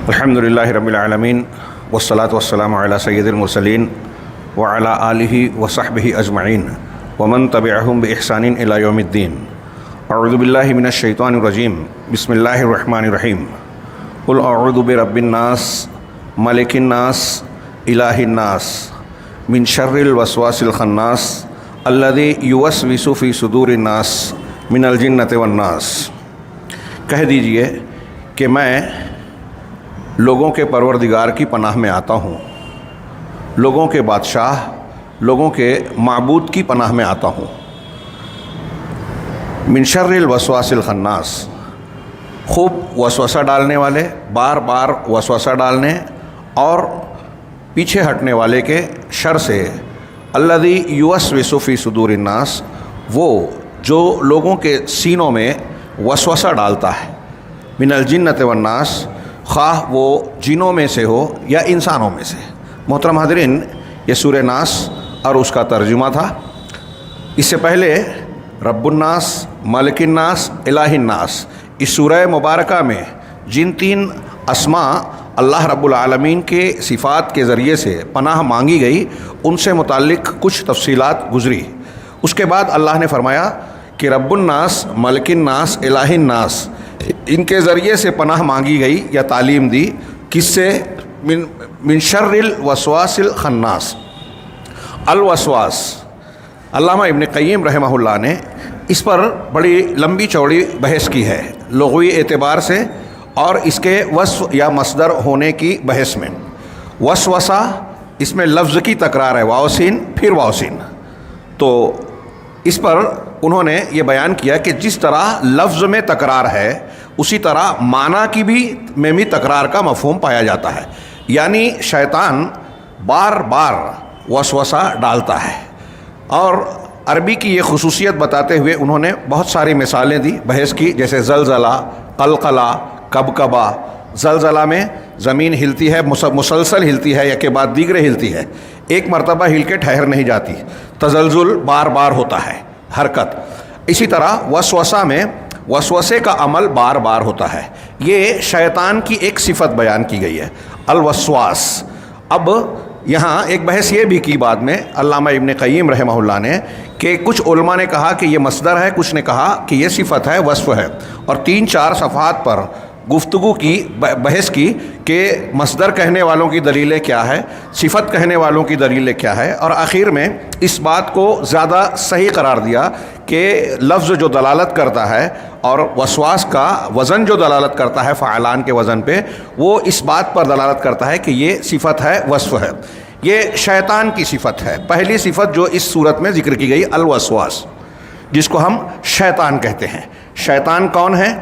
الحمد للہ رب العالمین والصلاة والسلام علی سید المرسلین وعلی آلہ وصحبہ اجمعین ومن تبعہم بإحسان الی یوم الدین. اعوذ باللہ من الشیطان الرجیم. بسم اللہ الرحمن الرحیم. قل اعوذ برب الناس ملک الناس الہ الناس من شر الوسواس الخناس الذی یوسوس فی صدور الناس من الجنۃ والناس. کہہ دیجئے کہ میں لوگوں کے پروردگار کی پناہ میں آتا ہوں، لوگوں کے بادشاہ، لوگوں کے معبود کی پناہ میں آتا ہوں. من شر الوسواس الخناس، خوب وسوسہ ڈالنے والے، بار بار وسوسہ ڈالنے اور پیچھے ہٹنے والے کے شر سے. الذی یوسوس فی صدور الناس، وہ جو لوگوں کے سینوں میں وسوسہ ڈالتا ہے. من الجنۃ والناس، خواہ وہ جنوں میں سے ہو یا انسانوں میں سے. محترم حاضرین، یہ سورہ ناس اور اس کا ترجمہ تھا. اس سے پہلے رب الناس، ملک الناس، الہ الناس، اس سورہ مبارکہ میں جن تین اسماء اللہ رب العالمین کے صفات کے ذریعے سے پناہ مانگی گئی، ان سے متعلق کچھ تفصیلات گزری. اس کے بعد اللہ نے فرمایا کہ رب الناس، ملک الناس، الہ الناس، ان کے ذریعے سے پناہ مانگی گئی یا تعلیم دی. کس سے؟ من شر الوسواس الخناس. الوسواس، علامہ ابن قیم رحمہ اللہ نے اس پر بڑی لمبی چوڑی بحث کی ہے، لغوی اعتبار سے اور اس کے وصف یا مصدر ہونے کی بحث میں. وسوسہ، اس میں لفظ کی تکرار ہے، واو سین پھر واو سین. تو اس پر انہوں نے یہ بیان کیا کہ جس طرح لفظ میں تکرار ہے، اسی طرح معنی کی بھی تکرار کا مفہوم پایا جاتا ہے. یعنی شیطان بار بار وسوسہ ڈالتا ہے. اور عربی کی یہ خصوصیت بتاتے ہوئے انہوں نے بہت ساری مثالیں دی، بحث کی، جیسے زلزلہ، قلقلہ، کبکبہ. زلزلہ میں زمین ہلتی ہے، مسلسل ہلتی ہے، یک بعد دیگرے ہلتی ہے، ایک مرتبہ ہل کے ٹھہر نہیں جاتی. تزلزل بار بار ہوتا ہے، حرکت. اسی طرح وسوسہ میں وسوسے کا عمل بار بار ہوتا ہے. یہ شیطان کی ایک صفت بیان کی گئی ہے، الوسواس. اب یہاں ایک بحث یہ بھی کی بعد میں علامہ ابن قیم رحمہ اللہ نے کہ کچھ علماء نے کہا کہ یہ مصدر ہے، کچھ نے کہا کہ یہ صفت ہے، وصف ہے. اور 3-4 صفحات پر گفتگو کی، بحث کی کہ مصدر کہنے والوں کی دلیلیں کیا ہے، صفت کہنے والوں کی دلیلیں کیا ہے. اور آخر میں اس بات کو زیادہ صحیح قرار دیا کہ لفظ جو دلالت کرتا ہے اور وسواس کا وزن جو دلالت کرتا ہے فعلان کے وزن پہ، وہ اس بات پر دلالت کرتا ہے کہ یہ صفت ہے، وصف ہے. یہ شیطان کی صفت ہے. پہلی صفت جو اس صورت میں ذکر کی گئی، الوسواس، جس کو ہم شیطان کہتے ہیں. شیطان کون ہے؟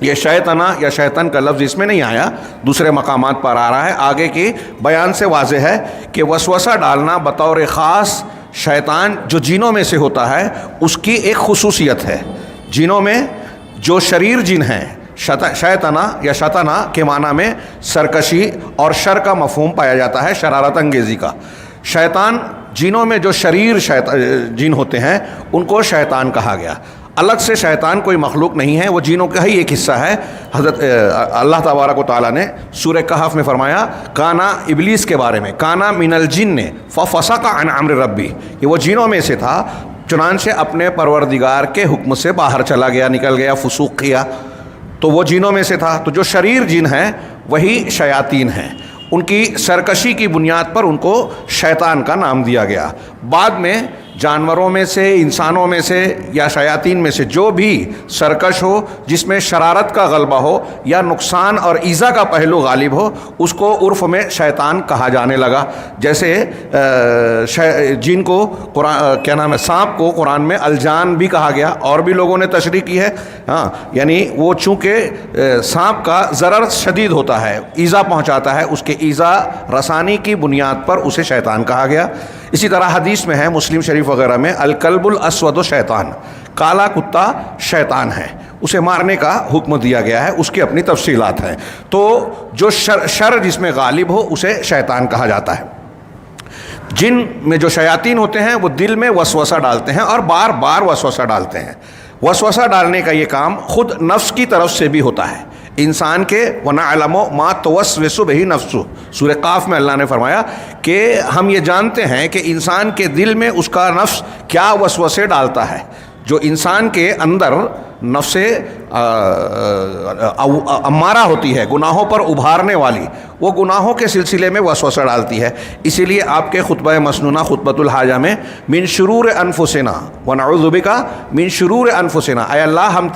یہ شیطنا یا شیطان کا لفظ اس میں نہیں آیا، دوسرے مقامات پر آ رہا ہے. آگے کی بیان سے واضح ہے کہ وسوسہ ڈالنا بطور خاص شیطان جو جنوں میں سے ہوتا ہے اس کی ایک خصوصیت ہے. جنوں میں جو شریر جن ہیں، شیطنا یا شیطنا کے معنی میں سرکشی اور شر کا مفہوم پایا جاتا ہے، شرارت انگیزی کا. شیطان، جنوں میں جو شریر جن ہوتے ہیں ان کو شیطان کہا گیا. الگ سے شیطان کوئی مخلوق نہیں ہے، وہ جنوں کا ہی ایک حصہ ہے. حضرت اللہ تبارک و تعالیٰ نے سورہ کہف میں فرمایا کانا، ابلیس کے بارے میں، کانا من الجن ففسق عن امر ربی، کہ وہ جنوں میں سے تھا، چنانچہ اپنے پروردگار کے حکم سے باہر چلا گیا، نکل گیا، فسوق کیا. تو وہ جنوں میں سے تھا. تو جو شریر جن ہیں وہی شیاطین ہیں. ان کی سرکشی کی بنیاد پر ان کو شیطان کا نام دیا گیا. بعد میں جانوروں میں سے، انسانوں میں سے یا شیاطین میں سے جو بھی سرکش ہو، جس میں شرارت کا غلبہ ہو یا نقصان اور ایذا کا پہلو غالب ہو، اس کو عرف میں شیطان کہا جانے لگا. جیسے جن کو کیا نام ہے، سانپ کو قرآن میں الجان بھی کہا گیا، اور بھی لوگوں نے تشریح کی ہے. ہاں، یعنی وہ چونکہ سانپ کا ضرر شدید ہوتا ہے، ایذا پہنچاتا ہے، اس کے ایذا رسانی کی بنیاد پر اسے شیطان کہا گیا. اسی طرح حدیث میں ہے، مسلم شریف وغیرہ میں، الکلب الاسود شیطان، کالا کتا شیطان ہے، اسے مارنے کا حکم دیا گیا ہے. اس کی اپنی تفصیلات ہیں. تو جو شر جس میں غالب ہو اسے شیطان کہا جاتا ہے. جن میں جو شیاطین ہوتے ہیں وہ دل میں وسوسہ ڈالتے ہیں اور بار بار وسوسہ ڈالتے ہیں. وسوسہ ڈالنے کا یہ کام خود نفس کی طرف سے بھی ہوتا ہے. انسان کے وَنَعْلَمُ مَا تُوَسْوِسُ بِهِ نَفْسُهُ، سورہ قاف میں اللہ نے فرمایا کہ ہم یہ جانتے ہیں کہ انسان کے دل میں اس کا نفس کیا وسوسے ڈالتا ہے. جو انسان کے اندر نفس امارہ ہوتی ہے، گناہوں پر ابھارنے والی، وہ گناہوں کے سلسلے میں وسوسہ ڈالتی ہے. اسی لیے آپ کے خطبہ مسنونہ خطبۃ الحاجہ میں من شرور انفسنا ونعوذ بک من شرور انفسنا، اے اللہ ہم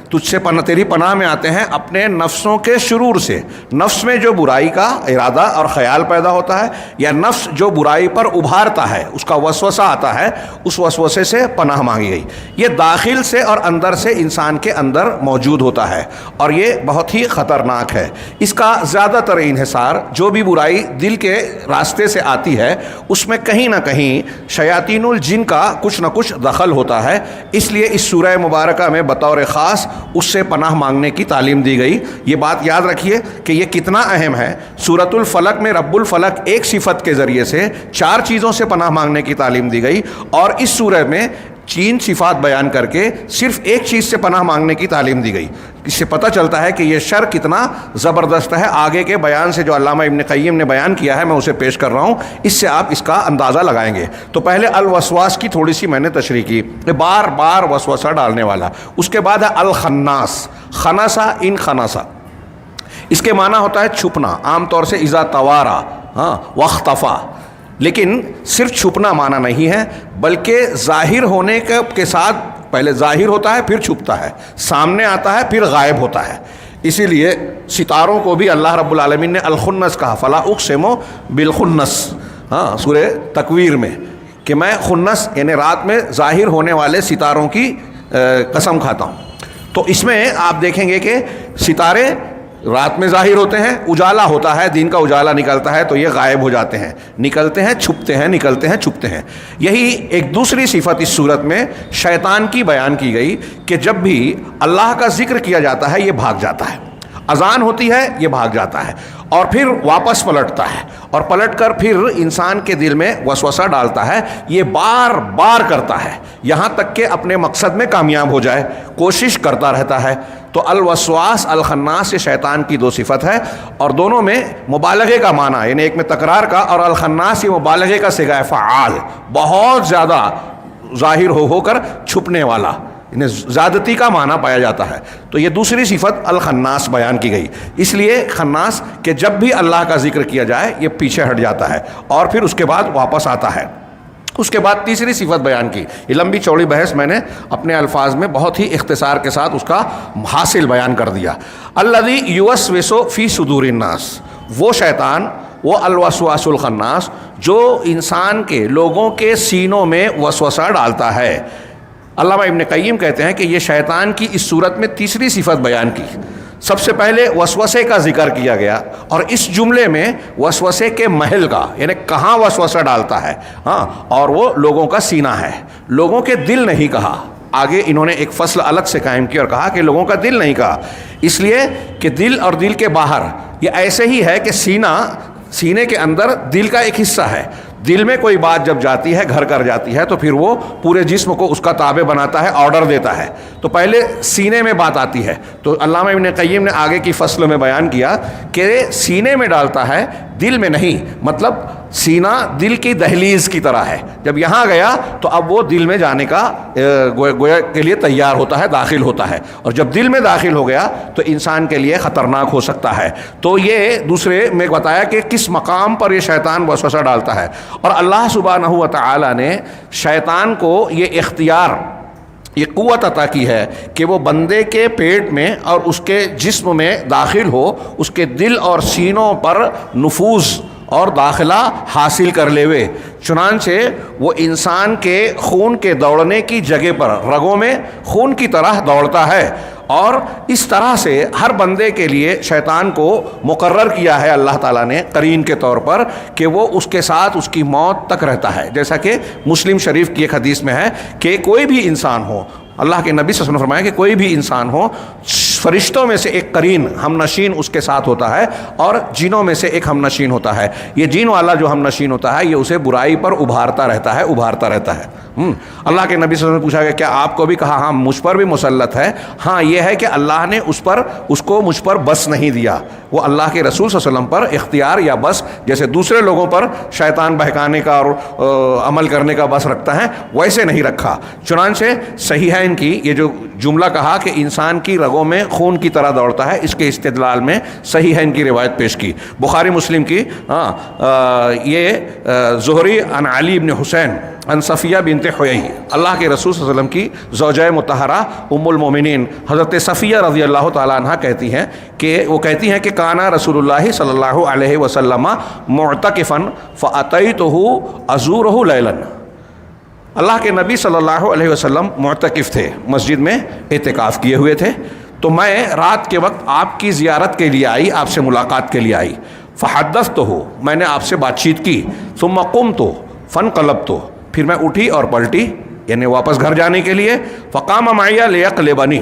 تجھ سے تیری پناہ میں آتے ہیں اپنے نفسوں کے شرور سے. نفس میں جو برائی کا ارادہ اور خیال پیدا ہوتا ہے، یا نفس جو برائی پر ابھارتا ہے، اس کا وسوسہ آتا ہے، اس وسوسے سے پناہ مانگی گئی. یہ داخل سے اور اندر سے انسان کے اندر موجود ہوتا ہے اور یہ بہت ہی خطرناک ہے. اس کا زیادہ تر انحصار جو بھی برائی دل کے راستے سے آتی ہے اس میں کہیں نہ کہیں شیاطین الجن کا کچھ نہ کچھ دخل ہوتا ہے. اس لیے اس سورہ مبارکہ میں بطور خاص اس سے پناہ مانگنے کی تعلیم دی گئی. یہ بات یاد رکھیے کہ یہ کتنا اہم ہے. سورۃ الفلق میں رب الفلق ایک صفت کے ذریعے سے 4 چیزوں سے پناہ مانگنے کی تعلیم دی گئی، اور اس سورہ میں 3 صفات بیان کر کے صرف ایک چیز سے پناہ مانگنے کی تعلیم دی گئی. اس سے پتہ چلتا ہے کہ یہ شر کتنا زبردست ہے. آگے کے بیان سے جو علامہ ابن قیم نے بیان کیا ہے میں اسے پیش کر رہا ہوں، اس سے آپ اس کا اندازہ لگائیں گے. تو پہلے الوسواس کی تھوڑی سی میں نے تشریح کی، بار بار وسوسہ ڈالنے والا. اس کے بعد ہے الخناس، خنسا ان خنسا، اس کے معنی ہوتا ہے چھپنا، عام طور سے اذا توارا واختفا. لیکن صرف چھپنا معنی نہیں ہے، بلکہ ظاہر ہونے کے ساتھ پہلے ظاہر ہوتا ہے پھر چھپتا ہے، سامنے آتا ہے پھر غائب ہوتا ہے. اسی لیے ستاروں کو بھی اللہ رب العالمین نے الخنس کہا، فلا اقسم بالخنس، سورہ تکویر میں، کہ میں خنس یعنی رات میں ظاہر ہونے والے ستاروں کی قسم کھاتا ہوں. تو اس میں آپ دیکھیں گے کہ ستارے رات میں ظاہر ہوتے ہیں، اجالا ہوتا ہے، دن کا اجالا نکلتا ہے تو یہ غائب ہو جاتے ہیں، نکلتے ہیں چھپتے ہیں، نکلتے ہیں چھپتے ہیں. یہی ایک دوسری صفت اس صورت میں شیطان کی بیان کی گئی کہ جب بھی اللہ کا ذکر کیا جاتا ہے یہ بھاگ جاتا ہے، اذان ہوتی ہے یہ بھاگ جاتا ہے، اور پھر واپس پلٹتا ہے، اور پلٹ کر پھر انسان کے دل میں وسوسہ ڈالتا ہے. یہ بار بار کرتا ہے یہاں تک کہ اپنے مقصد میں کامیاب ہو جائے، کوشش کرتا رہتا ہے. تو الوسواس الخناس یہ شیطان کی 2 صفت ہے، اور دونوں میں مبالغے کا معنی، یعنی ایک میں تکرار کا، اور الخناس یہ مبالغے کا صیغہ فعال، بہت زیادہ ظاہر ہو کر چھپنے والا، یعنی زیادتی کا معنی پایا جاتا ہے. تو یہ دوسری صفت الخناس بیان کی گئی. اس لیے خناس کہ جب بھی اللہ کا ذکر کیا جائے یہ پیچھے ہٹ جاتا ہے اور پھر اس کے بعد واپس آتا ہے. اس کے بعد تیسری صفت بیان کی. یہ لمبی چوڑی بحث میں نے اپنے الفاظ میں بہت ہی اختصار کے ساتھ اس کا حاصل بیان کر دیا. الذی یوسوس فی صدور الناس، وہ شیطان، وہ الوسواس الخناس جو انسان کے، لوگوں کے سینوں میں وسوسہ ڈالتا ہے. علامہ ابن قیم کہتے ہیں کہ یہ شیطان کی اس صورت میں تیسری صفت بیان کی. سب سے پہلے وسوسے کا ذکر کیا گیا، اور اس جملے میں وسوسے کے محل کا، یعنی کہاں وسوسہ ڈالتا ہے، اور وہ لوگوں کا سینہ ہے، لوگوں کے دل نہیں کہا. آگے انہوں نے ایک فصل الگ سے قائم کی اور کہا کہ لوگوں کا دل نہیں کہا، اس لیے کہ دل اور دل کے باہر یہ ایسے ہی ہے کہ سینے کے اندر دل کا ایک حصہ ہے. دل میں کوئی بات جب جاتی ہے، گھر کر جاتی ہے، تو پھر وہ پورے جسم کو اس کا تابع بناتا ہے، آرڈر دیتا ہے. تو پہلے سینے میں بات آتی ہے. تو علامہ ابن قیم نے آگے کی فصل میں بیان کیا کہ سینے میں ڈالتا ہے، دل میں نہیں. مطلب سینہ دل کی دہلیز کی طرح ہے، جب یہاں گیا تو اب وہ دل میں جانے کا گویا کے لیے تیار ہوتا ہے، داخل ہوتا ہے، اور جب دل میں داخل ہو گیا تو انسان کے لیے خطرناک ہو سکتا ہے. تو یہ دوسرے میں بتایا کہ کس مقام پر یہ شیطان وسوسہ ڈالتا ہے. اور اللہ سبحانہ و تعالی نے شیطان کو یہ اختیار، یہ قوت عطا کی ہے کہ وہ بندے کے پیٹ میں اور اس کے جسم میں داخل ہو، اس کے دل اور سینوں پر نفوذ اور داخلہ حاصل کر لے ہوئے. چنانچہ وہ انسان کے خون کے دوڑنے کی جگہ پر رگوں میں خون کی طرح دوڑتا ہے، اور اس طرح سے ہر بندے کے لیے شیطان کو مقرر کیا ہے اللہ تعالیٰ نے قرین کے طور پر کہ وہ اس کے ساتھ اس کی موت تک رہتا ہے. جیسا کہ مسلم شریف کی ایک حدیث میں ہے کہ کوئی بھی انسان ہو، اللہ کے نبی صلی اللہ علیہ وسلم نے فرمایا کہ کوئی بھی انسان ہو فرشتوں میں سے ایک قرین ہم نشین اس کے ساتھ ہوتا ہے اور جنوں میں سے ایک ہم نشین ہوتا ہے. یہ جن والا جو ہم نشین ہوتا ہے یہ اسے برائی پر ابھارتا رہتا ہے. اللہ کے نبی صلی اللہ علیہ وسلم نے پوچھا کہ کیا آپ کو بھی؟ کہا ہاں مجھ پر بھی مسلط ہے. ہاں یہ ہے کہ اللہ نے اس کو مجھ پر بس نہیں دیا. وہ اللہ کے رسول صلی اللہ علیہ وسلم پر اختیار یا بس جیسے دوسرے لوگوں پر شیطان بہکانے کا اور عمل کرنے کا بس رکھتا ہے ویسے نہیں رکھا. چنانچہ صحیحین کی یہ جو جملہ کہا کہ انسان کی رگوں میں خون کی طرح دوڑتا ہے، اس کے استدلال میں صحیحین کی روایت پیش کی. بخاری مسلم کی یہ زہری عن علی بن حسین عن صفیہ بنت حیی، اللہ کے رسول صلی اللہ علیہ وسلم کی زوجہ مطہرہ ام المومنین حضرت صفیہ رضی اللہ تعالیٰ عنہ کہتی ہیں کہ کانا رسول اللہ صلی اللہ علیہ وسلم معتکفا فاتیتہ ازورہ لیلا. اللہ کے نبی صلی اللہ علیہ وسلم معتکف تھے، مسجد میں اعتکاف کیے ہوئے تھے، تو میں رات کے وقت آپ کی زیارت کے لیے آئی، آپ سے ملاقات کے لیے آئی. فحدثتہ، میں نے آپ سے بات چیت کی. ثم قمت فانقلبت، پھر میں اٹھی اور پلٹی، یعنی واپس گھر جانے کے لیے. فقام معی لیقلبنی،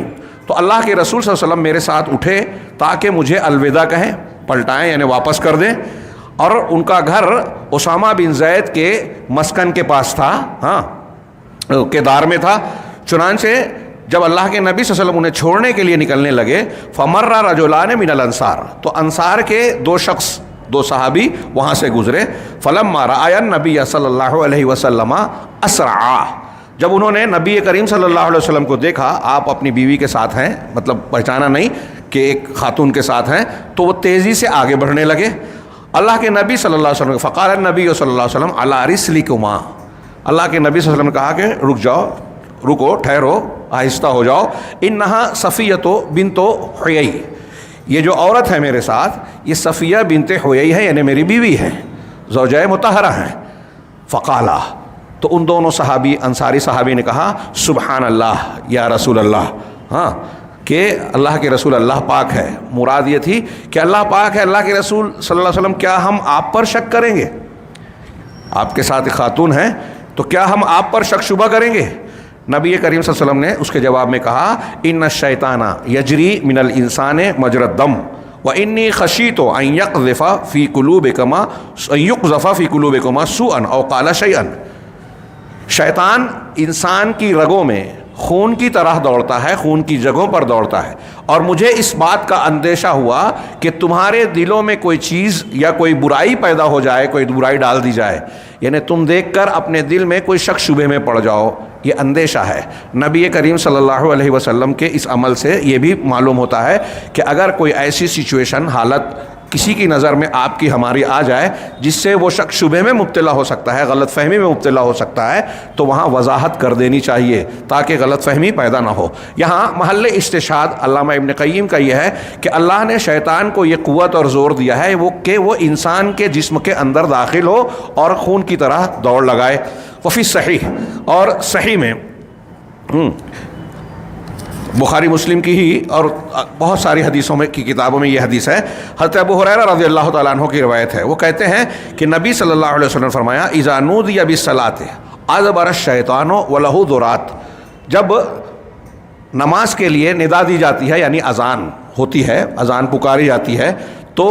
تو اللہ کے رسول صلی اللہ علیہ وسلم میرے ساتھ اٹھے تاکہ مجھے الوداع کہیں، پلٹائیں یعنی واپس کر دیں. اور ان کا گھر اسامہ بن زید کے مسکن کے پاس تھا، کے دار میں تھا. چنانچہ جب اللہ کے نبی صلی اللہ علیہ وسلم انہیں چھوڑنے کے لیے نکلنے لگے، فمر رجلان من الانصار، تو انصار کے دو صحابی وہاں سے گزرے. فلما رأى النبی صلی اللہ علیہ وسلم اسرعا، جب انہوں نے نبی کریم صلی اللہ علیہ وسلم کو دیکھا، آپ اپنی بیوی کے ساتھ ہیں، مطلب پہچانا نہیں کہ ایک خاتون کے ساتھ ہیں، تو وہ تیزی سے آگے بڑھنے لگے. اللہ کے نبی صلی اللہ علیہ وسلم فقال النبی صلی اللہ علیہ وسلم علی رسلکما، اللہ کے نبی صلی اللہ علیہ وسلم نے کہا کہ رک جاؤ، رکو، ٹھہرو، آہستہ ہو جاؤ. انہا صفیۃ بنت حیی، یہ جو عورت ہے میرے ساتھ یہ صفیہ بنت حیی ہے، یعنی میری بیوی ہے، زوجہ مطہرہ ہیں. فقالا، تو ان دونوں صحابی انصاری صحابی نے کہا سبحان اللہ یا رسول اللہ، کہ اللہ کے رسول اللہ پاک ہے. مراد یہ تھی کہ اللہ پاک ہے، اللہ کے رسول صلی اللہ علیہ وسلم کیا ہم آپ پر شک کریں گے؟ آپ کے ساتھ ایک خاتون ہیں تو کیا ہم آپ پر شک شبہ کریں گے؟ نبی کریم صلی اللہ علیہ وسلم نے اس کے جواب میں کہا ان الشیطان یجری من الانسان مجرى الدم وانی خشیت ان یقذف فی قلوبکما سوءا او قال شیئا. شیطان انسان کی رگوں میں خون کی طرح دوڑتا ہے، خون کی جگہوں پر دوڑتا ہے، اور مجھے اس بات کا اندیشہ ہوا کہ تمہارے دلوں میں کوئی چیز یا کوئی برائی پیدا ہو جائے، کوئی برائی ڈال دی جائے، یعنی تم دیکھ کر اپنے دل میں کوئی شک شبہ میں پڑ جاؤ، یہ اندیشہ ہے. نبی کریم صلی اللہ علیہ وسلم کے اس عمل سے یہ بھی معلوم ہوتا ہے کہ اگر کوئی ایسی سچویشن، حالت کسی کی نظر میں آپ کی ہماری آ جائے جس سے وہ شک شبہ میں مبتلا ہو سکتا ہے، غلط فہمی میں مبتلا ہو سکتا ہے، تو وہاں وضاحت کر دینی چاہیے تاکہ غلط فہمی پیدا نہ ہو. یہاں محل استشہاد علامہ ابن قیم کا یہ ہے کہ اللہ نے شیطان کو یہ قوت اور زور دیا ہے کہ وہ انسان کے جسم کے اندر داخل ہو اور خون کی طرح دوڑ لگائے. وفی صحیح، اور صحیح میں بخاری مسلم کی ہی اور بہت ساری حدیثوں میں کی کتابوں میں یہ حدیث ہے، حضرت ابو ہریرہ رضی اللہ تعالیٰ عنہ کی روایت ہے. وہ کہتے ہیں کہ نبی صلی اللہ علیہ وسلم نے فرمایا اذا نودی بالصلاۃ ادبر الشیطان ولہ ذرات، جب نماز کے لیے ندا دی جاتی ہے یعنی اذان ہوتی ہے، اذان پکاری جاتی ہے، تو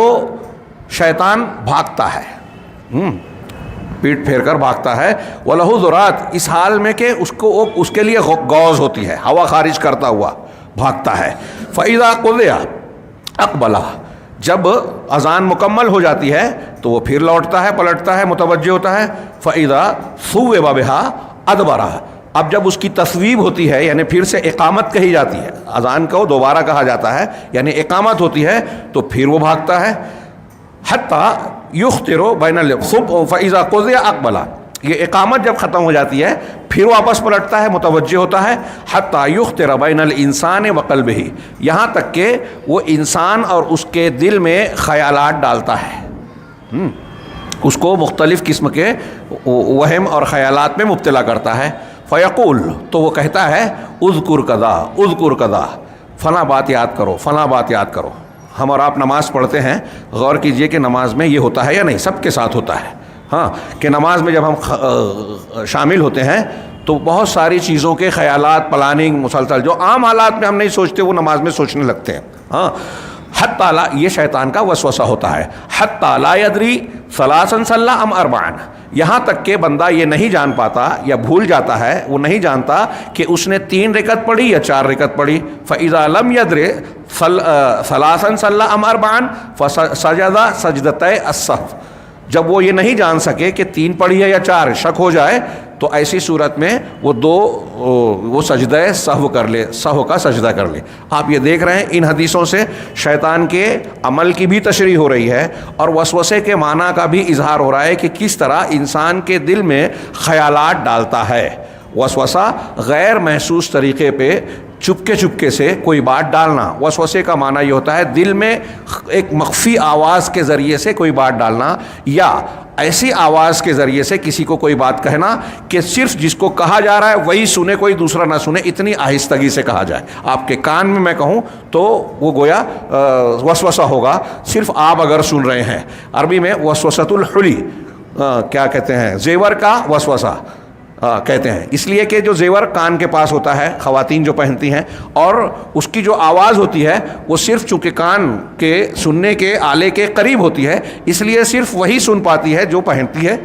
شیطان بھاگتا ہے، پیٹ پھیر کر بھاگتا ہے. وَلَهُ ذُرَاتٌ، اس حال میں کہ اس کے لیے گوز ہوتی ہے، ہوا خارج کرتا ہوا بھاگتا ہے. فَإِذَا قُضِيَ أَقْبَلَ، جب اذان مکمل ہو جاتی ہے تو وہ پھر لوٹتا ہے، پلٹتا ہے، متوجہ ہوتا ہے. فَإِذَا ثُوِّبَ بِهَا أَدْبَرَ، اب جب اس کی تصویب ہوتی ہے یعنی پھر سے اقامت کہی جاتی ہے، اذان کو دوبارہ کہا جاتا ہے یعنی اقامت ہوتی ہے، تو پھر وہ بھاگتا ہے. حتیٰ یختر بین الصبح فاذا قضی اقبل، یہ اقامت جب ختم ہو جاتی ہے پھر واپس پلٹتا ہے، متوجہ ہوتا ہے. حتیٰ یختر بین الانسان وقلبہ، یہاں تک کہ وہ انسان اور اس کے دل میں خیالات ڈالتا ہے، اس کو مختلف قسم کے وہم اور خیالات میں مبتلا کرتا ہے. فیقول، تو وہ کہتا ہے اذکر کذا اذکر کذا، فلاں بات یاد کرو، فلاں بات یاد کرو. ہم اور آپ نماز پڑھتے ہیں، غور کیجئے کہ نماز میں یہ ہوتا ہے یا نہیں، سب کے ساتھ ہوتا ہے. کہ نماز میں جب ہم شامل ہوتے ہیں تو بہت ساری چیزوں کے خیالات، پلاننگ مسلسل جو عام حالات میں ہم نہیں سوچتے وہ نماز میں سوچنے لگتے ہیں. ہاں حتی لا، یہ شیطان کا وسوسہ ہوتا ہے. حتی لا یدری ثلاثا صلی ام اربعا، یہاں تک کہ بندہ یہ نہیں جان پاتا یا بھول جاتا ہے، وہ نہیں جانتا کہ اس نے 3 رکعت پڑھی یا 4 رکعت پڑھی. فاذا لم یدر ثلاثا صلی ام اربعا فسجد سجدتي السهو، جب وہ یہ نہیں جان سکے کہ 3 پڑھی ہے یا 4، شک ہو جائے، تو ایسی صورت میں وہ سجدہ سہو کر لے، سہو کا سجدہ کر لے. آپ یہ دیکھ رہے ہیں ان حدیثوں سے شیطان کے عمل کی بھی تشریح ہو رہی ہے اور وسوسے کے معنی کا بھی اظہار ہو رہا ہے کہ کس طرح انسان کے دل میں خیالات ڈالتا ہے. وسوسہ غیر محسوس طریقے پہ چپکے سے کوئی بات ڈالنا. وسوسے کا معنی یہ ہوتا ہے دل میں ایک مخفی آواز کے ذریعے سے کوئی بات ڈالنا، یا ایسی آواز کے ذریعے سے کسی کو کوئی بات کہنا کہ صرف جس کو کہا جا رہا ہے وہی سنے، کوئی دوسرا نہ سنے، اتنی آہستگی سے کہا جائے. آپ کے کان میں کہوں تو وہ گویا وسوسہ ہوگا، صرف آپ اگر سن رہے ہیں. عربی میں وسوسۃ الحلی کیا کہتے ہیں، زیور کا وسوسہ کہتے ہیں، اس لیے کہ جو زیور کان کے پاس ہوتا ہے، خواتین جو پہنتی ہیں، اور اس کی جو آواز ہوتی ہے وہ صرف چونکہ کان کے سننے کے آلے کے قریب ہوتی ہے، اس لیے صرف وہی سن پاتی ہے جو پہنتی ہے.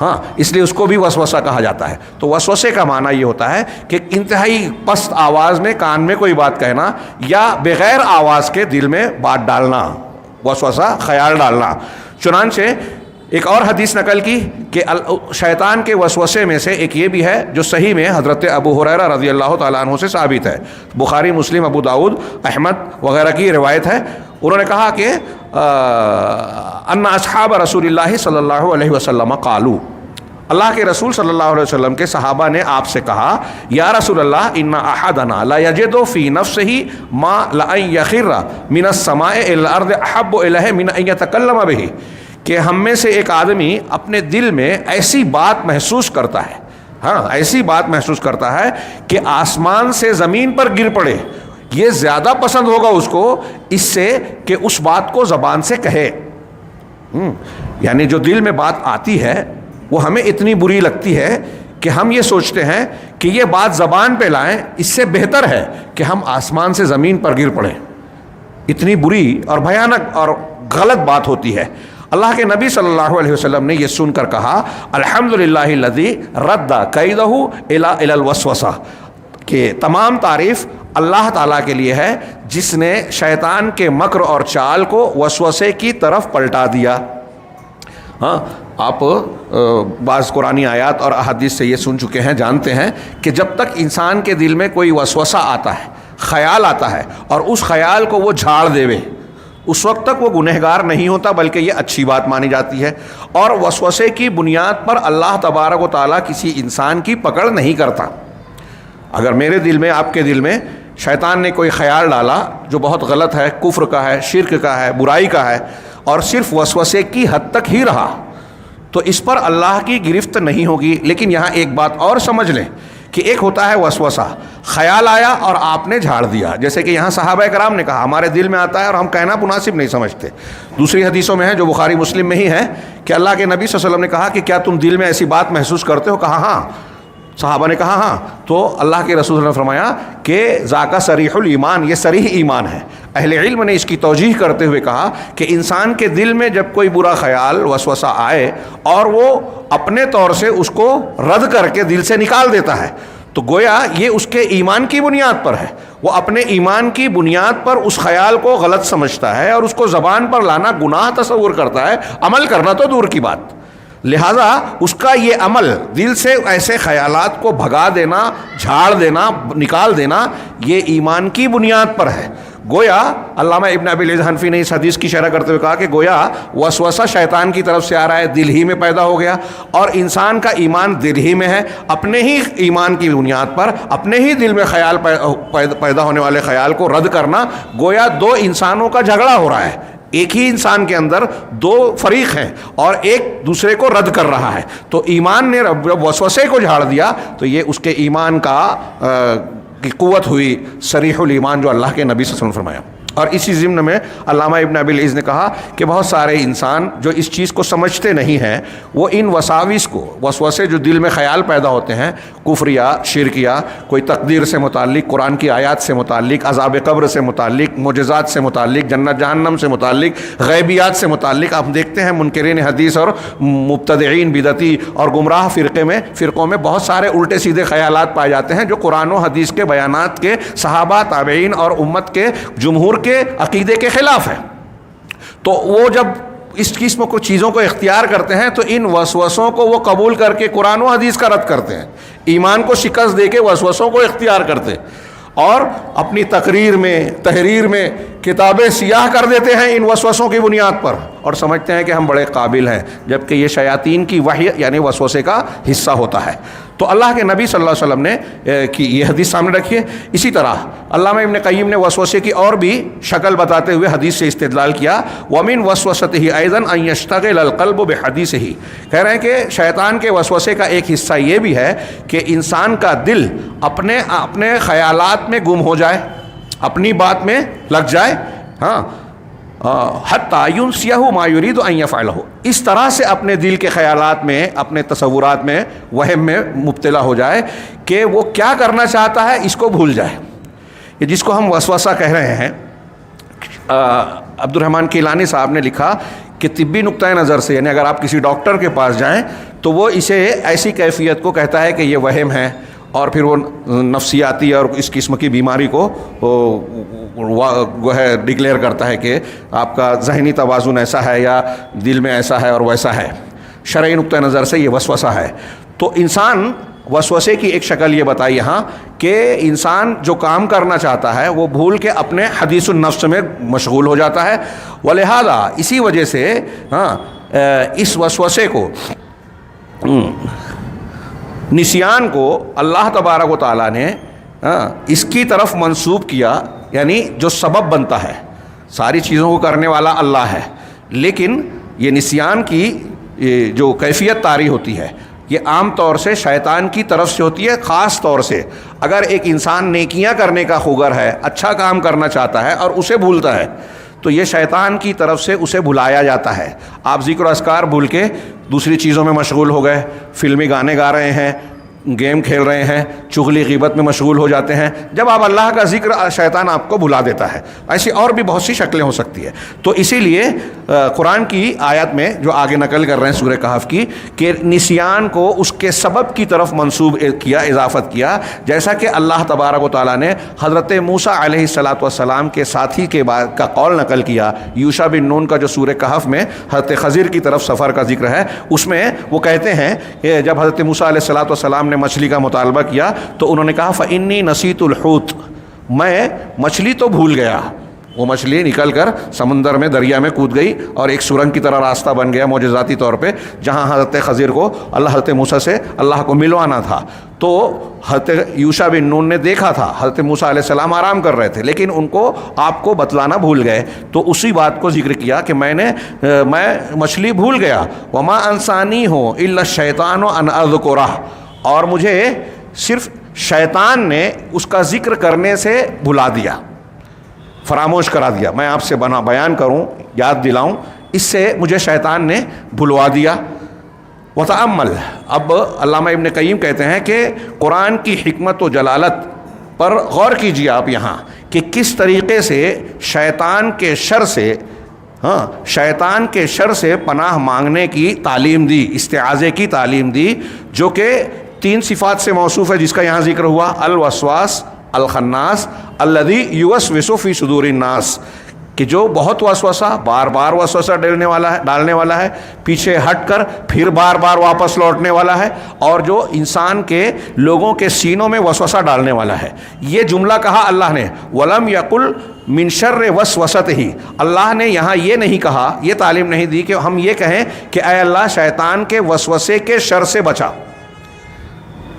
ہاں اس لیے اس کو بھی وسوسہ کہا جاتا ہے. تو وسوسے کا معنی یہ ہوتا ہے کہ انتہائی پست آواز میں کان میں کوئی بات کہنا یا بغیر آواز کے دل میں بات ڈالنا، وسوسہ خیال ڈالنا. چنانچہ ایک اور حدیث نقل کی کہ شیطان کے وسوسے میں سے ایک یہ بھی ہے جو صحیح میں حضرت ابو ہریرہ رضی اللہ تعالیٰ عنہ سے ثابت ہے، بخاری، مسلم، ابو داؤد، احمد وغیرہ کی روایت ہے. انہوں نے کہا کہ ان اصحاب رسول اللہ صلی اللہ علیہ وسلم قالوا، اللہ کے رسول صلی اللہ علیہ وسلم کے صحابہ نے آپ سے کہا، یا رسول اللہ ان احدنا لا یجد فی نفسہ ما لأن یخر من السماء الى الارض احب الیہ من ان یتکلم بہ، کہ ہم میں سے ایک آدمی اپنے دل میں ایسی بات محسوس کرتا ہے، ہاں ایسی بات محسوس کرتا ہے کہ آسمان سے زمین پر گر پڑے، یہ زیادہ پسند ہوگا اس کو اس سے کہ اس بات کو زبان سے کہے. یعنی جو دل میں بات آتی ہے وہ ہمیں اتنی بری لگتی ہے کہ ہم یہ سوچتے ہیں کہ یہ بات زبان پہ لائیں، اس سے بہتر ہے کہ ہم آسمان سے زمین پر گر پڑیں. اتنی بری اور بھیانک اور غلط بات ہوتی ہے. اللہ کے نبی صلی اللہ علیہ وسلم نے یہ سن کر کہا، الحمدللہ الذی رد کیدہ الی الوسوسہ، کہ تمام تعریف اللہ تعالیٰ کے لیے ہے جس نے شیطان کے مکر اور چال کو وسوسے کی طرف پلٹا دیا. ہاں آپ بعض قرآنی آیات اور احادیث سے یہ سن چکے ہیں، جانتے ہیں کہ جب تک انسان کے دل میں کوئی وسوسہ آتا ہے، خیال آتا ہے، اور اس خیال کو وہ جھاڑ دیوے، اس وقت تک وہ گنہگار نہیں ہوتا بلکہ یہ اچھی بات مانی جاتی ہے. اور وسوسے کی بنیاد پر اللہ تبارک و تعالیٰ کسی انسان کی پکڑ نہیں کرتا. اگر میرے دل میں، آپ کے دل میں شیطان نے کوئی خیال ڈالا جو بہت غلط ہے، کفر کا ہے، شرک کا ہے، برائی کا ہے، اور صرف وسوسے کی حد تک ہی رہا، تو اس پر اللہ کی گرفت نہیں ہوگی. لیکن یہاں ایک بات اور سمجھ لیں کہ ایک ہوتا ہے وسوسہ، خیال آیا اور آپ نے جھاڑ دیا، جیسے کہ یہاں صحابہ کرام نے کہا ہمارے دل میں آتا ہے اور ہم کہنا مناسب نہیں سمجھتے. دوسری حدیثوں میں ہے جو بخاری مسلم میں ہی ہے کہ اللہ کے نبی صلی اللہ علیہ وسلم نے کہا کہ کیا تم دل میں ایسی بات محسوس کرتے ہو؟ کہا ہاں. صحابہ نے کہا ہاں. تو اللہ کے رسول نے فرمایا کہ ذاکا صریح الایمان، یہ صریح ایمان ہے. اہل علم نے اس کی توجیح کرتے ہوئے کہا کہ انسان کے دل میں جب کوئی برا خیال، وسوسہ آئے اور وہ اپنے طور سے اس کو رد کر کے دل سے نکال دیتا ہے، تو گویا یہ اس کے ایمان کی بنیاد پر ہے. وہ اپنے ایمان کی بنیاد پر اس خیال کو غلط سمجھتا ہے اور اس کو زبان پر لانا گناہ تصور کرتا ہے، عمل کرنا تو دور کی بات. لہذا اس کا یہ عمل، دل سے ایسے خیالات کو بھگا دینا، جھاڑ دینا، نکال دینا، یہ ایمان کی بنیاد پر ہے. گویا علامہ ابن ابی العز حنفی نے اس حدیث کی شرح کرتے ہوئے کہا کہ گویا وسوسہ شیطان کی طرف سے آ رہا ہے، دل ہی میں پیدا ہو گیا، اور انسان کا ایمان دل ہی میں ہے. اپنے ہی ایمان کی بنیاد پر اپنے ہی دل میں خیال پیدا ہونے والے خیال کو رد کرنا، گویا دو انسانوں کا جھگڑا ہو رہا ہے. ایک ہی انسان کے اندر دو فریق ہیں اور ایک دوسرے کو رد کر رہا ہے. تو ایمان نے جب وسوسے کو جھاڑ دیا تو یہ اس کے ایمان کا کی قوت ہوئی، صریح الایمان جو اللہ کے نبی صلی اللہ علیہ وسلم نے فرمایا. اور اسی ضمن میں علامہ ابن ابی العز نے کہا کہ بہت سارے انسان جو اس چیز کو سمجھتے نہیں ہیں وہ ان وساوس کو، وسوسے جو دل میں خیال پیدا ہوتے ہیں کفریہ شرکیہ، کوئی تقدیر سے متعلق، قرآن کی آیات سے متعلق، عذاب قبر سے متعلق، معجزات سے متعلق، جنت جہنم سے متعلق، غیبیات سے متعلق، آپ دیکھتے ہیں منکرین حدیث اور مبتدعین بدعتی اور گمراہ فرقوں میں بہت سارے الٹے سیدھے خیالات پائے جاتے ہیں جو قرآن و حدیث کے بیانات کے، صحابہ تابعین اور امت کے جمہور کے عقیدے کے خلاف ہے۔ تو وہ جب اس قسم کو چیزوں کو اختیار کرتے ہیں تو ان وسوسوں کو وہ قبول کر کے قرآن و حدیث کا رد کرتے ہیں، ایمان کو شکست دے کے وسوسوں کو اختیار کرتے اور اپنی تقریر میں، تحریر میں کتابیں سیاہ کر دیتے ہیں ان وسوسوں کی بنیاد پر، اور سمجھتے ہیں کہ ہم بڑے قابل ہیں، جبکہ یہ شیاطین کی وحی یعنی وسوسے کا حصہ ہوتا ہے۔ تو اللہ کے نبی صلی اللہ علیہ وسلم نے کی یہ حدیث سامنے رکھی ہے۔ اسی طرح علامہ ابن قیم نے وسوسے کی اور بھی شکل بتاتے ہوئے حدیث سے استدلال کیا، وَمِن وَسْوَسَتِهِ أَيْضًا أَن يَشْتَغِلَ الْقَلْبُ بِحَدِيثِهِ، کہہ رہے ہیں کہ شیطان کے وسوسے کا ایک حصہ یہ بھی ہے کہ انسان کا دل اپنے خیالات میں گم ہو جائے، اپنی بات میں لگ جائے، ہاں، حتیٰ يُنْسِيَهُ مَا يُرِيدُ أَن يَفْعَلَهُ، اس طرح سے اپنے دل کے خیالات میں، اپنے تصورات میں، وہم میں مبتلا ہو جائے کہ وہ کیا کرنا چاہتا ہے اس کو بھول جائے۔ یہ جس کو ہم وسوسہ کہہ رہے ہیں، عبد الرحمن کیلانی صاحب نے لکھا کہ طبی نقطۂ نظر سے، یعنی اگر آپ کسی ڈاکٹر کے پاس جائیں تو وہ اسے ایسی کیفیت کو کہتا ہے کہ یہ وہم ہے، اور پھر وہ نفسیاتی اور اس قسم کی بیماری کو وہ ہے ڈکلیئر کرتا ہے کہ آپ کا ذہنی توازن ایسا ہے یا دل میں ایسا ہے اور ویسا ہے، شرعی نقطۂ نظر سے یہ وسوسہ ہے۔ تو انسان وسوسے کی ایک شکل یہ بتائی یہاں کہ انسان جو کام کرنا چاہتا ہے وہ بھول کے اپنے حدیث النفس میں مشغول ہو جاتا ہے، ولہذا اسی وجہ سے اس وسوسے کو، نسیان کو اللہ تبارک و تعالیٰ نے اس کی طرف منسوب کیا، یعنی جو سبب بنتا ہے، ساری چیزوں کو کرنے والا اللہ ہے، لیکن یہ نسیان کی جو کیفیت طاری ہوتی ہے یہ عام طور سے شیطان کی طرف سے ہوتی ہے۔ خاص طور سے اگر ایک انسان نیکیاں کرنے کا خوگر ہے، اچھا کام کرنا چاہتا ہے اور اسے بھولتا ہے تو یہ شیطان کی طرف سے اسے بھلایا جاتا ہے۔ آپ ذکر و اذکار بھول کے دوسری چیزوں میں مشغول ہو گئے، فلمی گانے گا رہے ہیں، گیم کھیل رہے ہیں، چغلی غیبت میں مشغول ہو جاتے ہیں، جب آپ اللہ کا ذکر، شیطان آپ کو بھلا دیتا ہے۔ ایسی اور بھی بہت سی شکلیں ہو سکتی ہے۔ تو اسی لیے قرآن کی آیت میں جو آگے نقل کر رہے ہیں سورہ کہف کی، کہ نسیان کو اس کے سبب کی طرف منسوب کیا، اضافت کیا، جیسا کہ اللہ تبارک و تعالیٰ نے حضرت موسیٰ علیہ السلام کے ساتھی کے بعد کا قول نقل کیا۔ یوشع بن نون کا جو سورہ کہف میں حضرت خضر کی طرف سفر کا ذکر ہے، اس میں وہ کہتے ہیں کہ جب حضرت موسیٰ علیہ السلام نے مچھلی کا مطالبہ کیا تو انہوں نے کہا فَإِنِّي نَسِيتُ الْحُوتَ، میں مچھلی تو بھول گیا۔ وہ مچھلی نکل کر سمندر میں، دریا میں کود گئی اور ایک سرنگ کی طرح راستہ بن گیا معجزاتی طور پہ، جہاں حضرت خضر کو حضرت موسیٰ سے اللہ کو ملوانا تھا۔ تو حضرت یوشع بن نون نے دیکھا تھا حضرت موسیٰ علیہ السلام آرام کر رہے تھے، لیکن ان کو آپ کو بتلانا بھول گئے، تو اسی بات کو ذکر کیا کہ میں مچھلی بھول گیا، وَمَا أَنسَانِيهُ إِلَّا الشَّيْطَانُ أَنْ أَذْكُرَهُ، اور مجھے صرف شیطان نے اس کا ذکر کرنے سے بھلا دیا، فراموش کرا دیا۔ میں آپ سے بیان کروں، یاد دلاؤں، اس سے مجھے شیطان نے بھلوا دیا۔ وتأمل، اب علامہ ابن قیم کہتے ہیں کہ قرآن کی حکمت و جلالت پر غور کیجیے آپ یہاں کہ کس طریقے سے شیطان کے شر سے پناہ مانگنے کی تعلیم دی، استعاذے کی تعلیم دی، جو کہ 3 صفات سے موصوف ہے، جس کا یہاں ذکر ہوا، الوسواس الخناس الذی یوسوس فی صدور الناس، کہ جو بہت وسوسہ، بار بار وسوسہ ڈالنے والا ہے، پیچھے ہٹ کر پھر بار بار واپس لوٹنے والا ہے، اور جو انسان کے، لوگوں کے سینوں میں وسوسہ ڈالنے والا ہے۔ یہ جملہ کہا اللہ نے، وَلَمْ يَقُلْ مِنْ شَرِّ وَسْوَسَتِهِ، اللہ نے یہاں یہ نہیں کہا، یہ تعلیم نہیں دی کہ ہم یہ کہیں کہ اے اللہ شیطان کے وسوسے کے شر سے بچا۔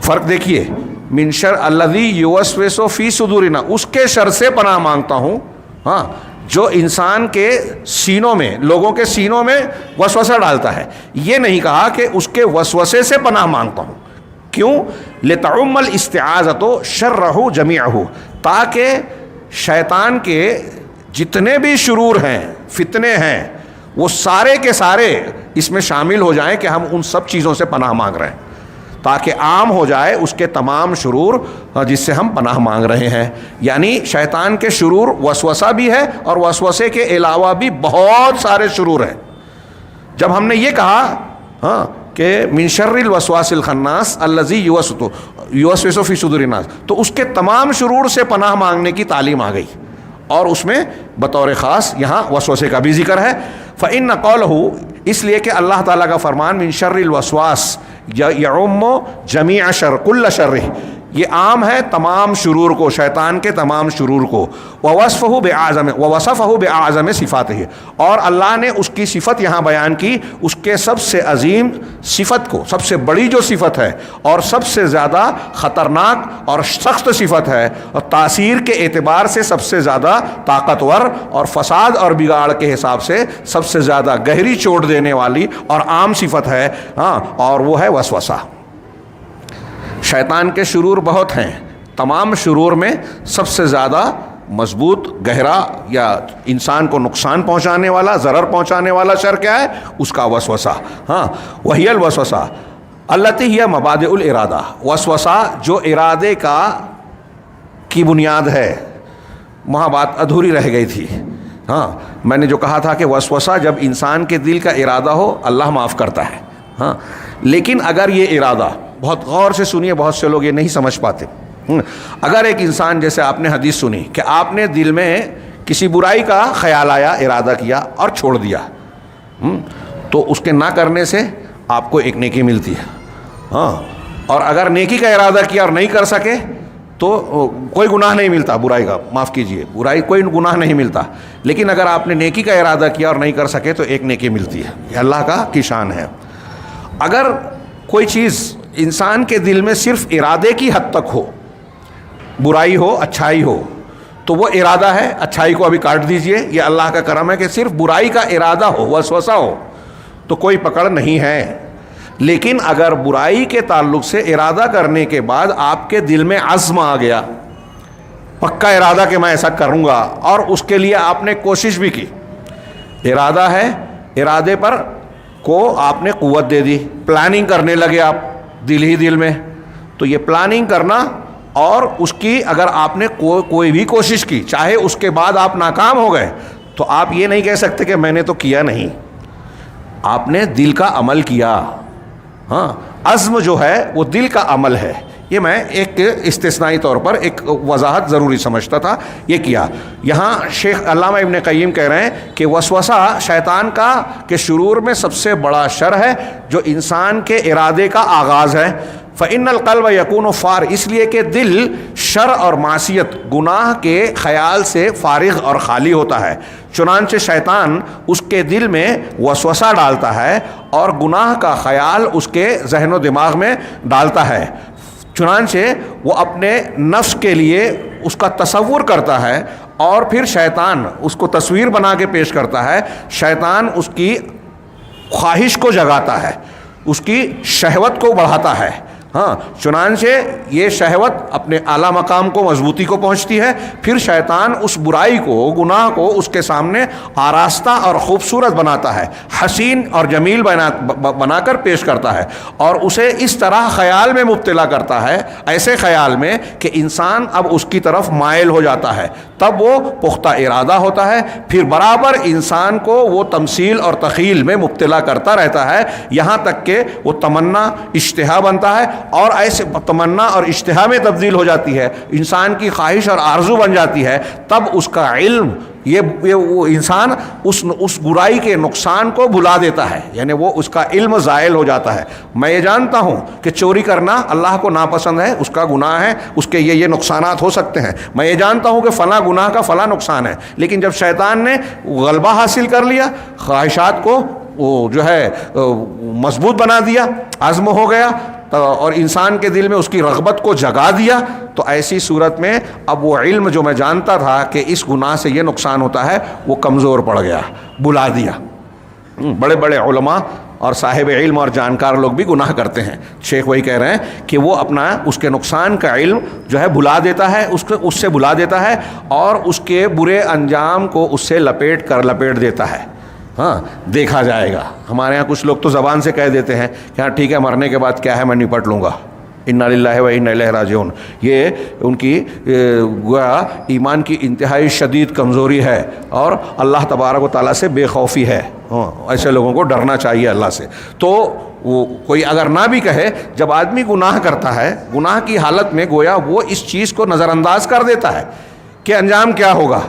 فرق دیکھیے، من شر الذی یوسوس فی صدورنا، اس کے شر سے پناہ مانگتا ہوں، ہاں، جو انسان کے سینوں میں، لوگوں کے سینوں میں وسوسہ ڈالتا ہے۔ یہ نہیں کہا کہ اس کے وسوسے سے پناہ مانگتا ہوں، کیوں؟ لتعم الاستعاذۃ شرہ جمیعہ، تاکہ شیطان کے جتنے بھی شرور ہیں، فتنے ہیں، وہ سارے کے سارے اس میں شامل ہو جائیں کہ ہم ان سب چیزوں سے پناہ مانگ رہے ہیں، تاکہ عام ہو جائے اس کے تمام شرور جس سے ہم پناہ مانگ رہے ہیں۔ یعنی شیطان کے شرور وسوسہ بھی ہے، اور وسوسے کے علاوہ بھی بہت سارے شرور ہیں۔ جب ہم نے یہ کہا کہ من شر الوسواس الخناس الذی یوسوس فی صدور الناس، تو اس کے تمام شرور سے پناہ مانگنے کی تعلیم آ گئی، اور اس میں بطور خاص یہاں وسوسے کا بھی ذکر ہے۔ فإن قولہ، اس لیے کہ اللہ تعالیٰ کا فرمان من شر الوسواس یعم جمیع شر کل شر، یہ عام ہے تمام شرور کو، شیطان کے تمام شرور کو۔ ووصفہ بأعظم صفاتہ، اور اللہ نے اس کی صفت یہاں بیان کی، اس کے سب سے عظیم صفت کو، سب سے بڑی جو صفت ہے اور سب سے زیادہ خطرناک اور سخت صفت ہے، اور تاثیر کے اعتبار سے سب سے زیادہ طاقتور، اور فساد اور بگاڑ کے حساب سے سب سے زیادہ گہری چوٹ دینے والی اور عام صفت ہے، اور وہ ہے وسوسہ۔ شیطان کے شرور بہت ہیں، تمام شرور میں سب سے زیادہ مضبوط، گہرا یا انسان کو نقصان پہنچانے والا، ضرر پہنچانے والا شر کیا ہے؟ اس کا وسوسہ۔ وہی الوسوسہ التی ہی مبادئ الارادہ، وسوسہ جو ارادے کی بنیاد ہے۔ وہاں بات ادھوری رہ گئی تھی۔ میں نے جو کہا تھا کہ وسوسہ جب انسان کے دل کا ارادہ ہو اللہ معاف کرتا ہے، لیکن اگر یہ ارادہ، بہت غور سے سنیے، بہت سے لوگ یہ نہیں سمجھ پاتے، اگر ایک انسان، جیسے آپ نے حدیث سنی کہ آپ نے دل میں کسی برائی کا خیال آیا، ارادہ کیا اور چھوڑ دیا، تو اس کے نہ کرنے سے آپ کو ایک نیکی ملتی ہے، اور اگر نیکی کا ارادہ کیا اور نہیں کر سکے تو کوئی گناہ نہیں ملتا برائی کا، معاف کیجئے، برائی کوئی گناہ نہیں ملتا، لیکن اگر آپ نے نیکی کا ارادہ کیا اور نہیں کر سکے تو ایک نیکی ملتی ہے۔ یہ اللہ کی شان ہے۔ اگر کوئی چیز انسان کے دل میں صرف ارادے کی حد تک ہو، برائی ہو اچھائی ہو، تو وہ ارادہ ہے، اچھائی کو ابھی کاٹ دیجئے، یہ اللہ کا کرم ہے کہ صرف برائی کا ارادہ ہو، وسوسہ ہو، تو کوئی پکڑ نہیں ہے۔ لیکن اگر برائی کے تعلق سے ارادہ کرنے کے بعد آپ کے دل میں عزم آ گیا، پکا ارادہ کہ میں ایسا کروں گا، اور اس کے لیے آپ نے کوشش بھی کی، ارادہ ہے، ارادے پر کو آپ نے قوت دے دی، پلاننگ کرنے لگے آپ دل ہی دل میں، تو یہ پلاننگ کرنا اور اس کی اگر آپ نے کوئی بھی کوشش کی، چاہے اس کے بعد آپ ناکام ہو گئے، تو آپ یہ نہیں کہہ سکتے کہ میں نے تو کیا نہیں، آپ نے دل کا عمل کیا۔ عزم جو ہے وہ دل کا عمل ہے۔ یہ میں ایک استثنائی طور پر ایک وضاحت ضروری سمجھتا تھا، یہ کیا۔ یہاں شیخ علامہ ابن قیم کہہ رہے ہیں کہ وسوسہ شیطان کا کہ شرور میں سب سے بڑا شر ہے جو انسان کے ارادے کا آغاز ہے۔ فإن القلب يكون فار، اس لیے کہ دل شر اور معصیت، گناہ کے خیال سے فارغ اور خالی ہوتا ہے، چنانچہ شیطان اس کے دل میں وسوسہ ڈالتا ہے اور گناہ کا خیال اس کے ذہن و دماغ میں ڈالتا ہے، چنانچہ وہ اپنے نفس کے لیے اس کا تصور کرتا ہے، اور پھر شیطان اس کو تصویر بنا کے پیش کرتا ہے، شیطان اس کی خواہش کو جگاتا ہے، اس کی شہوت کو بڑھاتا ہے، چنانچہ یہ شہوت اپنے اعلیٰ مقام کو، مضبوطی کو پہنچتی ہے، پھر شیطان اس برائی کو، گناہ کو اس کے سامنے آراستہ اور خوبصورت بناتا ہے، حسین اور جمیل بنا کر پیش کرتا ہے، اور اسے اس طرح خیال میں مبتلا کرتا ہے، ایسے خیال میں کہ انسان اب اس کی طرف مائل ہو جاتا ہے، تب وہ پختہ ارادہ ہوتا ہے، پھر برابر انسان کو وہ تمثیل اور تخیل میں مبتلا کرتا رہتا ہے، یہاں تک کہ وہ تمنا اشتہا بنتا ہے، اور ایسے تمنا اور اشتہا میں تبدیل ہو جاتی ہے، انسان کی خواہش اور آرزو بن جاتی ہے، تب اس کا علم، وہ انسان اس برائی کے نقصان کو بھلا دیتا ہے، یعنی وہ اس کا علم زائل ہو جاتا ہے۔ میں یہ جانتا ہوں کہ چوری کرنا اللہ کو ناپسند ہے، اس کا گناہ ہے، اس کے یہ نقصانات ہو سکتے ہیں، میں یہ جانتا ہوں کہ فلاں گناہ کا فلاں نقصان ہے، لیکن جب شیطان نے غلبہ حاصل کر لیا، خواہشات کو وہ جو ہے مضبوط بنا دیا، عزم ہو گیا، اور انسان کے دل میں اس کی رغبت کو جگا دیا، تو ایسی صورت میں اب وہ علم جو میں جانتا تھا کہ اس گناہ سے یہ نقصان ہوتا ہے، وہ کمزور پڑ گیا، بلا دیا۔ بڑے بڑے علماء اور صاحب علم اور جانکار لوگ بھی گناہ کرتے ہیں. شیخ وہی کہہ رہے ہیں کہ وہ اپنا اس کے نقصان کا علم جو ہے بھلا دیتا ہے, اس سے بھلا دیتا ہے, اور اس کے برے انجام کو اس سے لپیٹ دیتا ہے. ہاں دیکھا جائے گا. ہمارے ہاں کچھ لوگ تو زبان سے کہہ دیتے ہیں کہ ہاں ٹھیک ہے, مرنے کے بعد کیا ہے, میں نپٹ لوں گا. انا للہ و انا الیہ راجعون. یہ ان کی گویا ایمان کی انتہائی شدید کمزوری ہے, اور اللہ تبارک و تعالیٰ سے بے خوفی ہے. ایسے لوگوں کو ڈرنا چاہیے اللہ سے. تو وہ کوئی اگر نہ بھی کہے, جب آدمی گناہ کرتا ہے, گناہ کی حالت میں گویا وہ اس چیز کو نظر انداز کر دیتا ہے کہ انجام کیا ہوگا.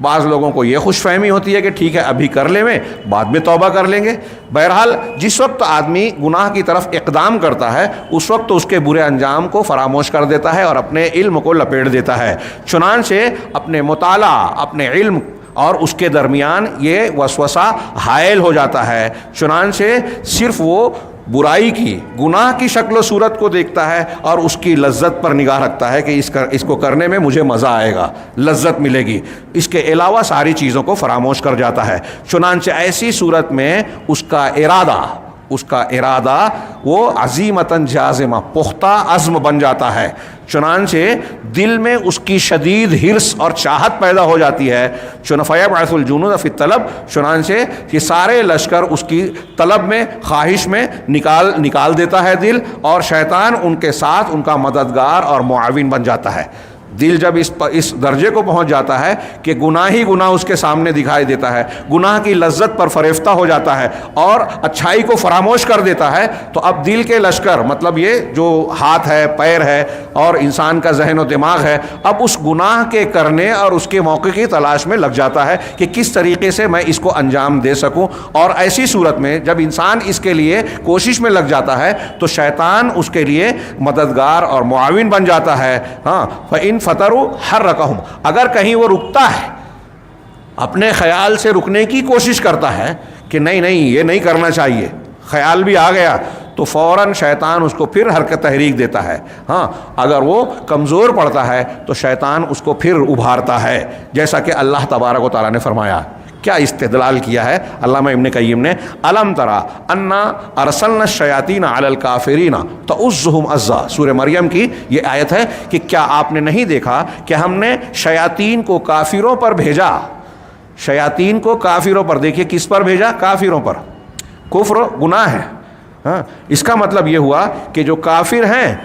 بعض لوگوں کو یہ خوش فہمی ہوتی ہے کہ ٹھیک ہے ابھی کر لیں, بعد میں توبہ کر لیں گے. بہرحال جس وقت آدمی گناہ کی طرف اقدام کرتا ہے اس وقت تو اس کے برے انجام کو فراموش کر دیتا ہے اور اپنے علم کو لپیٹ دیتا ہے. چنانچہ اپنے مطالعہ, اپنے علم اور اس کے درمیان یہ وسوسہ حائل ہو جاتا ہے. چنانچہ صرف وہ برائی کی, گناہ کی شکل و صورت کو دیکھتا ہے اور اس کی لذت پر نگاہ رکھتا ہے کہ اس کو کرنے میں مجھے مزہ آئے گا, لذت ملے گی. اس کے علاوہ ساری چیزوں کو فراموش کر جاتا ہے. چنانچہ ایسی صورت میں اس کا ارادہ وہ عزیمتاً جازمہ, پختہ عزم بن جاتا ہے. چنانچہ دل میں اس کی شدید حرص اور چاہت پیدا ہو جاتی ہے. فیبعث الجنود فی الطلب, چنانچہ یہ سارے لشکر اس کی طلب میں, خواہش میں نکال دیتا ہے دل, اور شیطان ان کے ساتھ ان کا مددگار اور معاون بن جاتا ہے. دل جب اس درجے کو پہنچ جاتا ہے کہ گناہ ہی گناہ اس کے سامنے دکھائی دیتا ہے, گناہ کی لذت پر فریفتہ ہو جاتا ہے اور اچھائی کو فراموش کر دیتا ہے, تو اب دل کے لشکر, مطلب یہ جو ہاتھ ہے, پیر ہے اور انسان کا ذہن و دماغ ہے, اب اس گناہ کے کرنے اور اس کے موقع کی تلاش میں لگ جاتا ہے کہ کس طریقے سے میں اس کو انجام دے سکوں. اور ایسی صورت میں جب انسان اس کے لیے کوشش میں لگ جاتا ہے تو شیطان اس کے لیے مددگار اور معاون بن جاتا ہے. ہاں فَإِن فتروا حرکہم, اگر کہیں وہ رکتا ہے, اپنے خیال سے رکنے کی کوشش کرتا ہے کہ نہیں یہ نہیں کرنا چاہیے, خیال بھی آ گیا, تو فوراً شیطان اس کو پھر حرکت تحریک دیتا ہے. ہاں اگر وہ کمزور پڑتا ہے تو شیطان اس کو پھر ابھارتا ہے, جیسا کہ اللہ تبارک و تعالیٰ نے فرمایا. کیا استدلال کیا ہے علامہ ابن قیم نے, الم ترى انا ارسلنا الشیاطین علی الکافرین تعزهم عزا. سورہ مریم کی یہ آیت ہے کہ کیا آپ نے نہیں دیکھا کہ ہم نے شیاطین کو کافروں پر بھیجا. شیاطین کو کافروں پر, دیکھیے کس پر بھیجا, کافروں پر. کفر گناہ ہے. ہاں اس کا مطلب یہ ہوا کہ جو کافر ہیں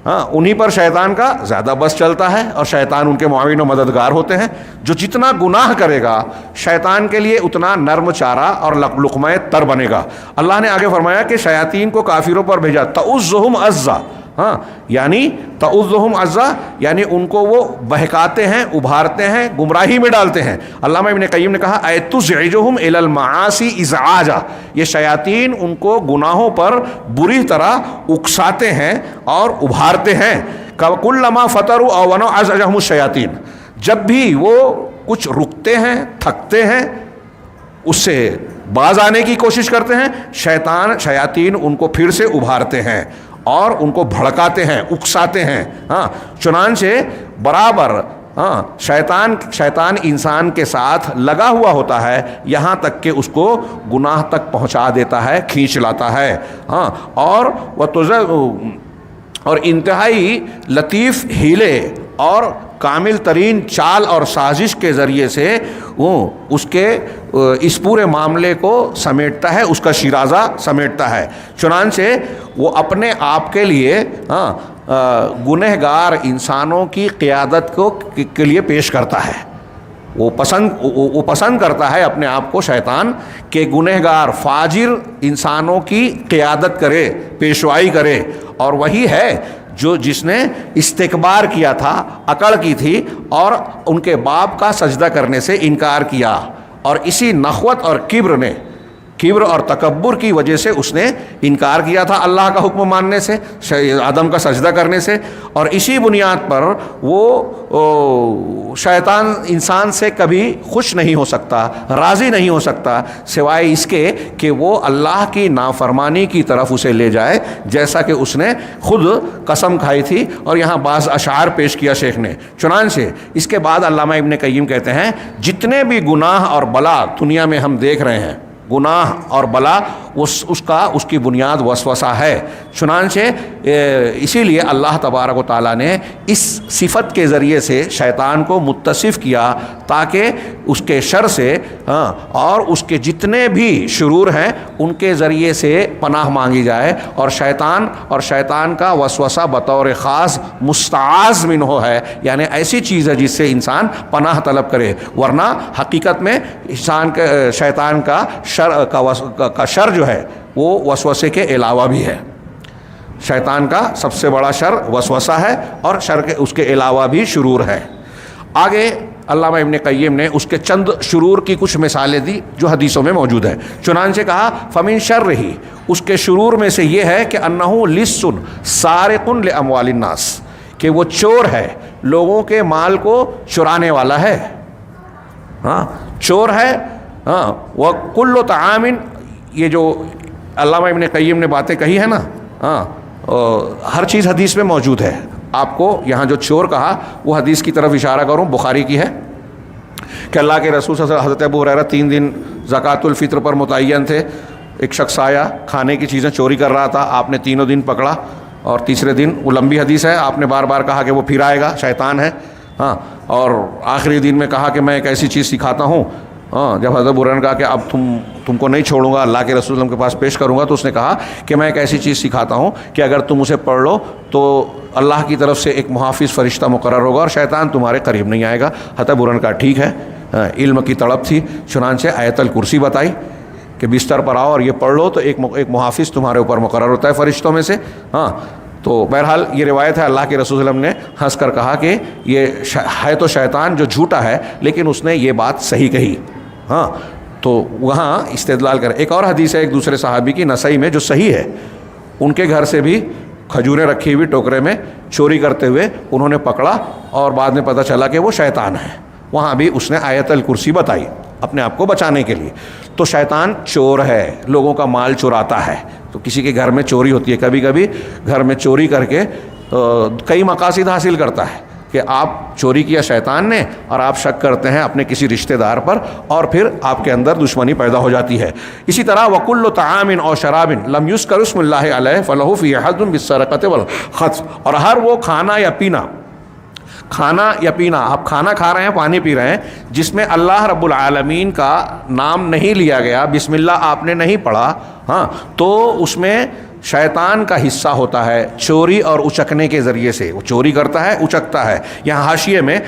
انہی پر شیطان کا زیادہ بس چلتا ہے, اور شیطان ان کے معاون و مددگار ہوتے ہیں. جو جتنا گناہ کرے گا شیطان کے لیے اتنا نرم چارہ اور لقمہ تر بنے گا. اللہ نے آگے فرمایا کہ شیاطین کو کافروں پر بھیجا, تعزهم عزا. ہاں یعنی تعزهم عزا یعنی ان کو وہ بہکاتے ہیں, ابھارتے ہیں, گمراہی میں ڈالتے ہیں. علامہ ابن قیم نے کہا اے تزعجهم الى المعاصی ازعاجا, یہ شیاطین ان کو گناہوں پر بری طرح اکساتے ہیں اور ابھارتے ہیں. کلما فتروا او ونوا ازعجهم الشیاطین, جب بھی وہ کچھ رکتے ہیں, تھکتے ہیں, اس سے باز آنے کی کوشش کرتے ہیں, شیاطین ان کو پھر سے ابھارتے ہیں اور ان کو بھڑکاتے ہیں, اکساتے ہیں. ہاں چنانچہ برابر شیطان انسان کے ساتھ لگا ہوا ہوتا ہے, یہاں تک کہ اس کو گناہ تک پہنچا دیتا ہے, کھینچ لاتا ہے. ہاں اور انتہائی لطیف ہیلے اور کامل ترین چال اور سازش کے ذریعے سے وہ اس کے اس پورے معاملے کو سمیٹتا ہے, اس کا شیرازہ سمیٹتا ہے. چنانچہ وہ اپنے آپ کے لیے گنہگار انسانوں کی قیادت کے لیے پیش کرتا ہے. وہ پسند کرتا ہے اپنے آپ کو شیطان کہ گنہگار فاجر انسانوں کی قیادت کرے, پیشوائی کرے. اور وہی ہے جس نے استکبار کیا تھا, اکڑ کی تھی اور ان کے باپ کا سجدہ کرنے سے انکار کیا, اور اسی نخوت اور کبر اور تکبر کی وجہ سے اس نے انکار کیا تھا اللہ کا حکم ماننے سے, آدم کا سجدہ کرنے سے. اور اسی بنیاد پر وہ شیطان انسان سے کبھی خوش نہیں ہو سکتا, راضی نہیں ہو سکتا, سوائے اس کے کہ وہ اللہ کی نافرمانی کی طرف اسے لے جائے, جیسا کہ اس نے خود قسم کھائی تھی. اور یہاں بعض اشعار پیش کیا شیخ نے. چنانچہ اس کے بعد علامہ ابن قیم کہتے ہیں جتنے بھی گناہ اور بلا دنیا میں ہم دیکھ رہے ہیں, گناہ اور بلا اس کی بنیاد وسوسہ ہے۔ چنانچہ اسی لیے اللہ تبارک و تعالیٰ نے اس صفت کے ذریعے سے شیطان کو متصف کیا تاکہ اس کے شر سے اور اس کے جتنے بھی شرور ہیں ان کے ذریعے سے پناہ مانگی جائے، اور شیطان کا وسوسہ بطور خاص مستعاذ منہ ہے، یعنی ایسی چیز ہے جس سے انسان پناہ طلب کرے، ورنہ حقیقت میں شیطان کا شر جو ہے وہ وسوسے کے علاوہ بھی ہے۔ شیطان کا سب سے بڑا شر وسوسہ ہے، اور شر کے اس کے علاوہ بھی شرور ہے۔ آگے علامہ ابن قیم نے اس کے چند شرور کی کچھ مثالیں دی جو حدیثوں میں موجود ہے۔ چنانچہ کہا فمن شرہ، اس کے شرور میں سے یہ ہے کہ انہ لص سارق لاموال الناس، کہ وہ چور ہے، لوگوں کے مال کو چرانے والا ہے، چور ہے۔ وکل طعام، یہ جو علامہ ابن قیم نے باتیں کہی ہے نا، ہر چیز حدیث میں موجود ہے۔ آپ کو یہاں جو چور کہا وہ حدیث کی طرف اشارہ کروں، بخاری کی ہے کہ اللہ کے رسول صلی اللہ علیہ وسلم حضرت ابو ہریرہ 3 دن زکوٰۃ الفطر پر متعین تھے، ایک شخص آیا کھانے کی چیزیں چوری کر رہا تھا، آپ نے تینوں دن پکڑا، اور تیسرے دن، وہ لمبی حدیث ہے، آپ نے بار بار کہا کہ وہ پھر آئے گا، شیطان ہے، اور آخری دن میں کہا کہ میں ایک ایسی چیز سکھاتا ہوں، جب حضرت ابو ہریرہ نے کہا کہ اب تم کو نہیں چھوڑوں گا، اللہ کے رسول صلی اللہ علیہ وسلم کے پاس پیش کروں گا، تو اس نے کہا کہ میں ایک ایسی چیز سکھاتا ہوں کہ اگر تم اسے پڑھ لو تو اللہ کی طرف سے ایک محافظ فرشتہ مقرر ہوگا اور شیطان تمہارے قریب نہیں آئے گا۔ حضرت ابو ہریرہ نے کہا ٹھیک ہے، علم کی تڑپ تھی، چنانچہ آیت الکرسی بتائی کہ بستر پر آؤ اور یہ پڑھ لو تو ایک محافظ تمہارے اوپر مقرر ہوتا ہے فرشتوں میں سے۔ تو بہرحال یہ روایت ہے، اللہ کے رسول صلی اللہ علیہ وسلم نے ہنس کر کہا کہ یہ ہے تو شیطان جو جھوٹا ہے، لیکن اس نے یہ بات صحیح کہی۔ تو وہاں استدلال کریں۔ ایک اور حدیث ہے ایک دوسرے صحابی کی نسائی میں جو صحیح ہے، ان کے گھر سے بھی کھجوریں رکھی ہوئی ٹوکرے میں چوری کرتے ہوئے انہوں نے پکڑا، اور بعد میں پتہ چلا کہ وہ شیطان ہے۔ وہاں بھی اس نے آیت الکرسی بتائی اپنے آپ کو بچانے کے لیے۔ تو شیطان چور ہے، لوگوں کا مال چراتا ہے۔ تو کسی کے گھر میں چوری ہوتی ہے، کبھی کبھی گھر میں چوری کر کے کئی مقاصد حاصل کرتا ہے کہ آپ چوری کیا شیطان نے، اور آپ شک کرتے ہیں اپنے کسی رشتہ دار پر، اور پھر آپ کے اندر دشمنی پیدا ہو جاتی ہے۔ اسی طرح وَكُلُّ طَعَامٍ أَوْ شَرَابٍ لَمْ يُذْكَرِ اسْمُ اللَّهِ عَلَيْهِ فَلَهُ فِيهِ حَدٌّ بِالسَّرِقَةِ وَالْخَطْفِ، اور ہر وہ کھانا یا پینا، آپ کھانا کھا رہے ہیں، پانی پی رہے ہیں، جس میں اللہ رب العالمین کا نام نہیں لیا گیا، بسم اللہ آپ نے نہیں پڑھا، تو اس میں شیطان کا حصہ ہوتا ہے چوری اور اچکنے کے ذریعے سے۔ وہ چوری کرتا ہے، اچکتا ہے۔ یہاں حاشیے میں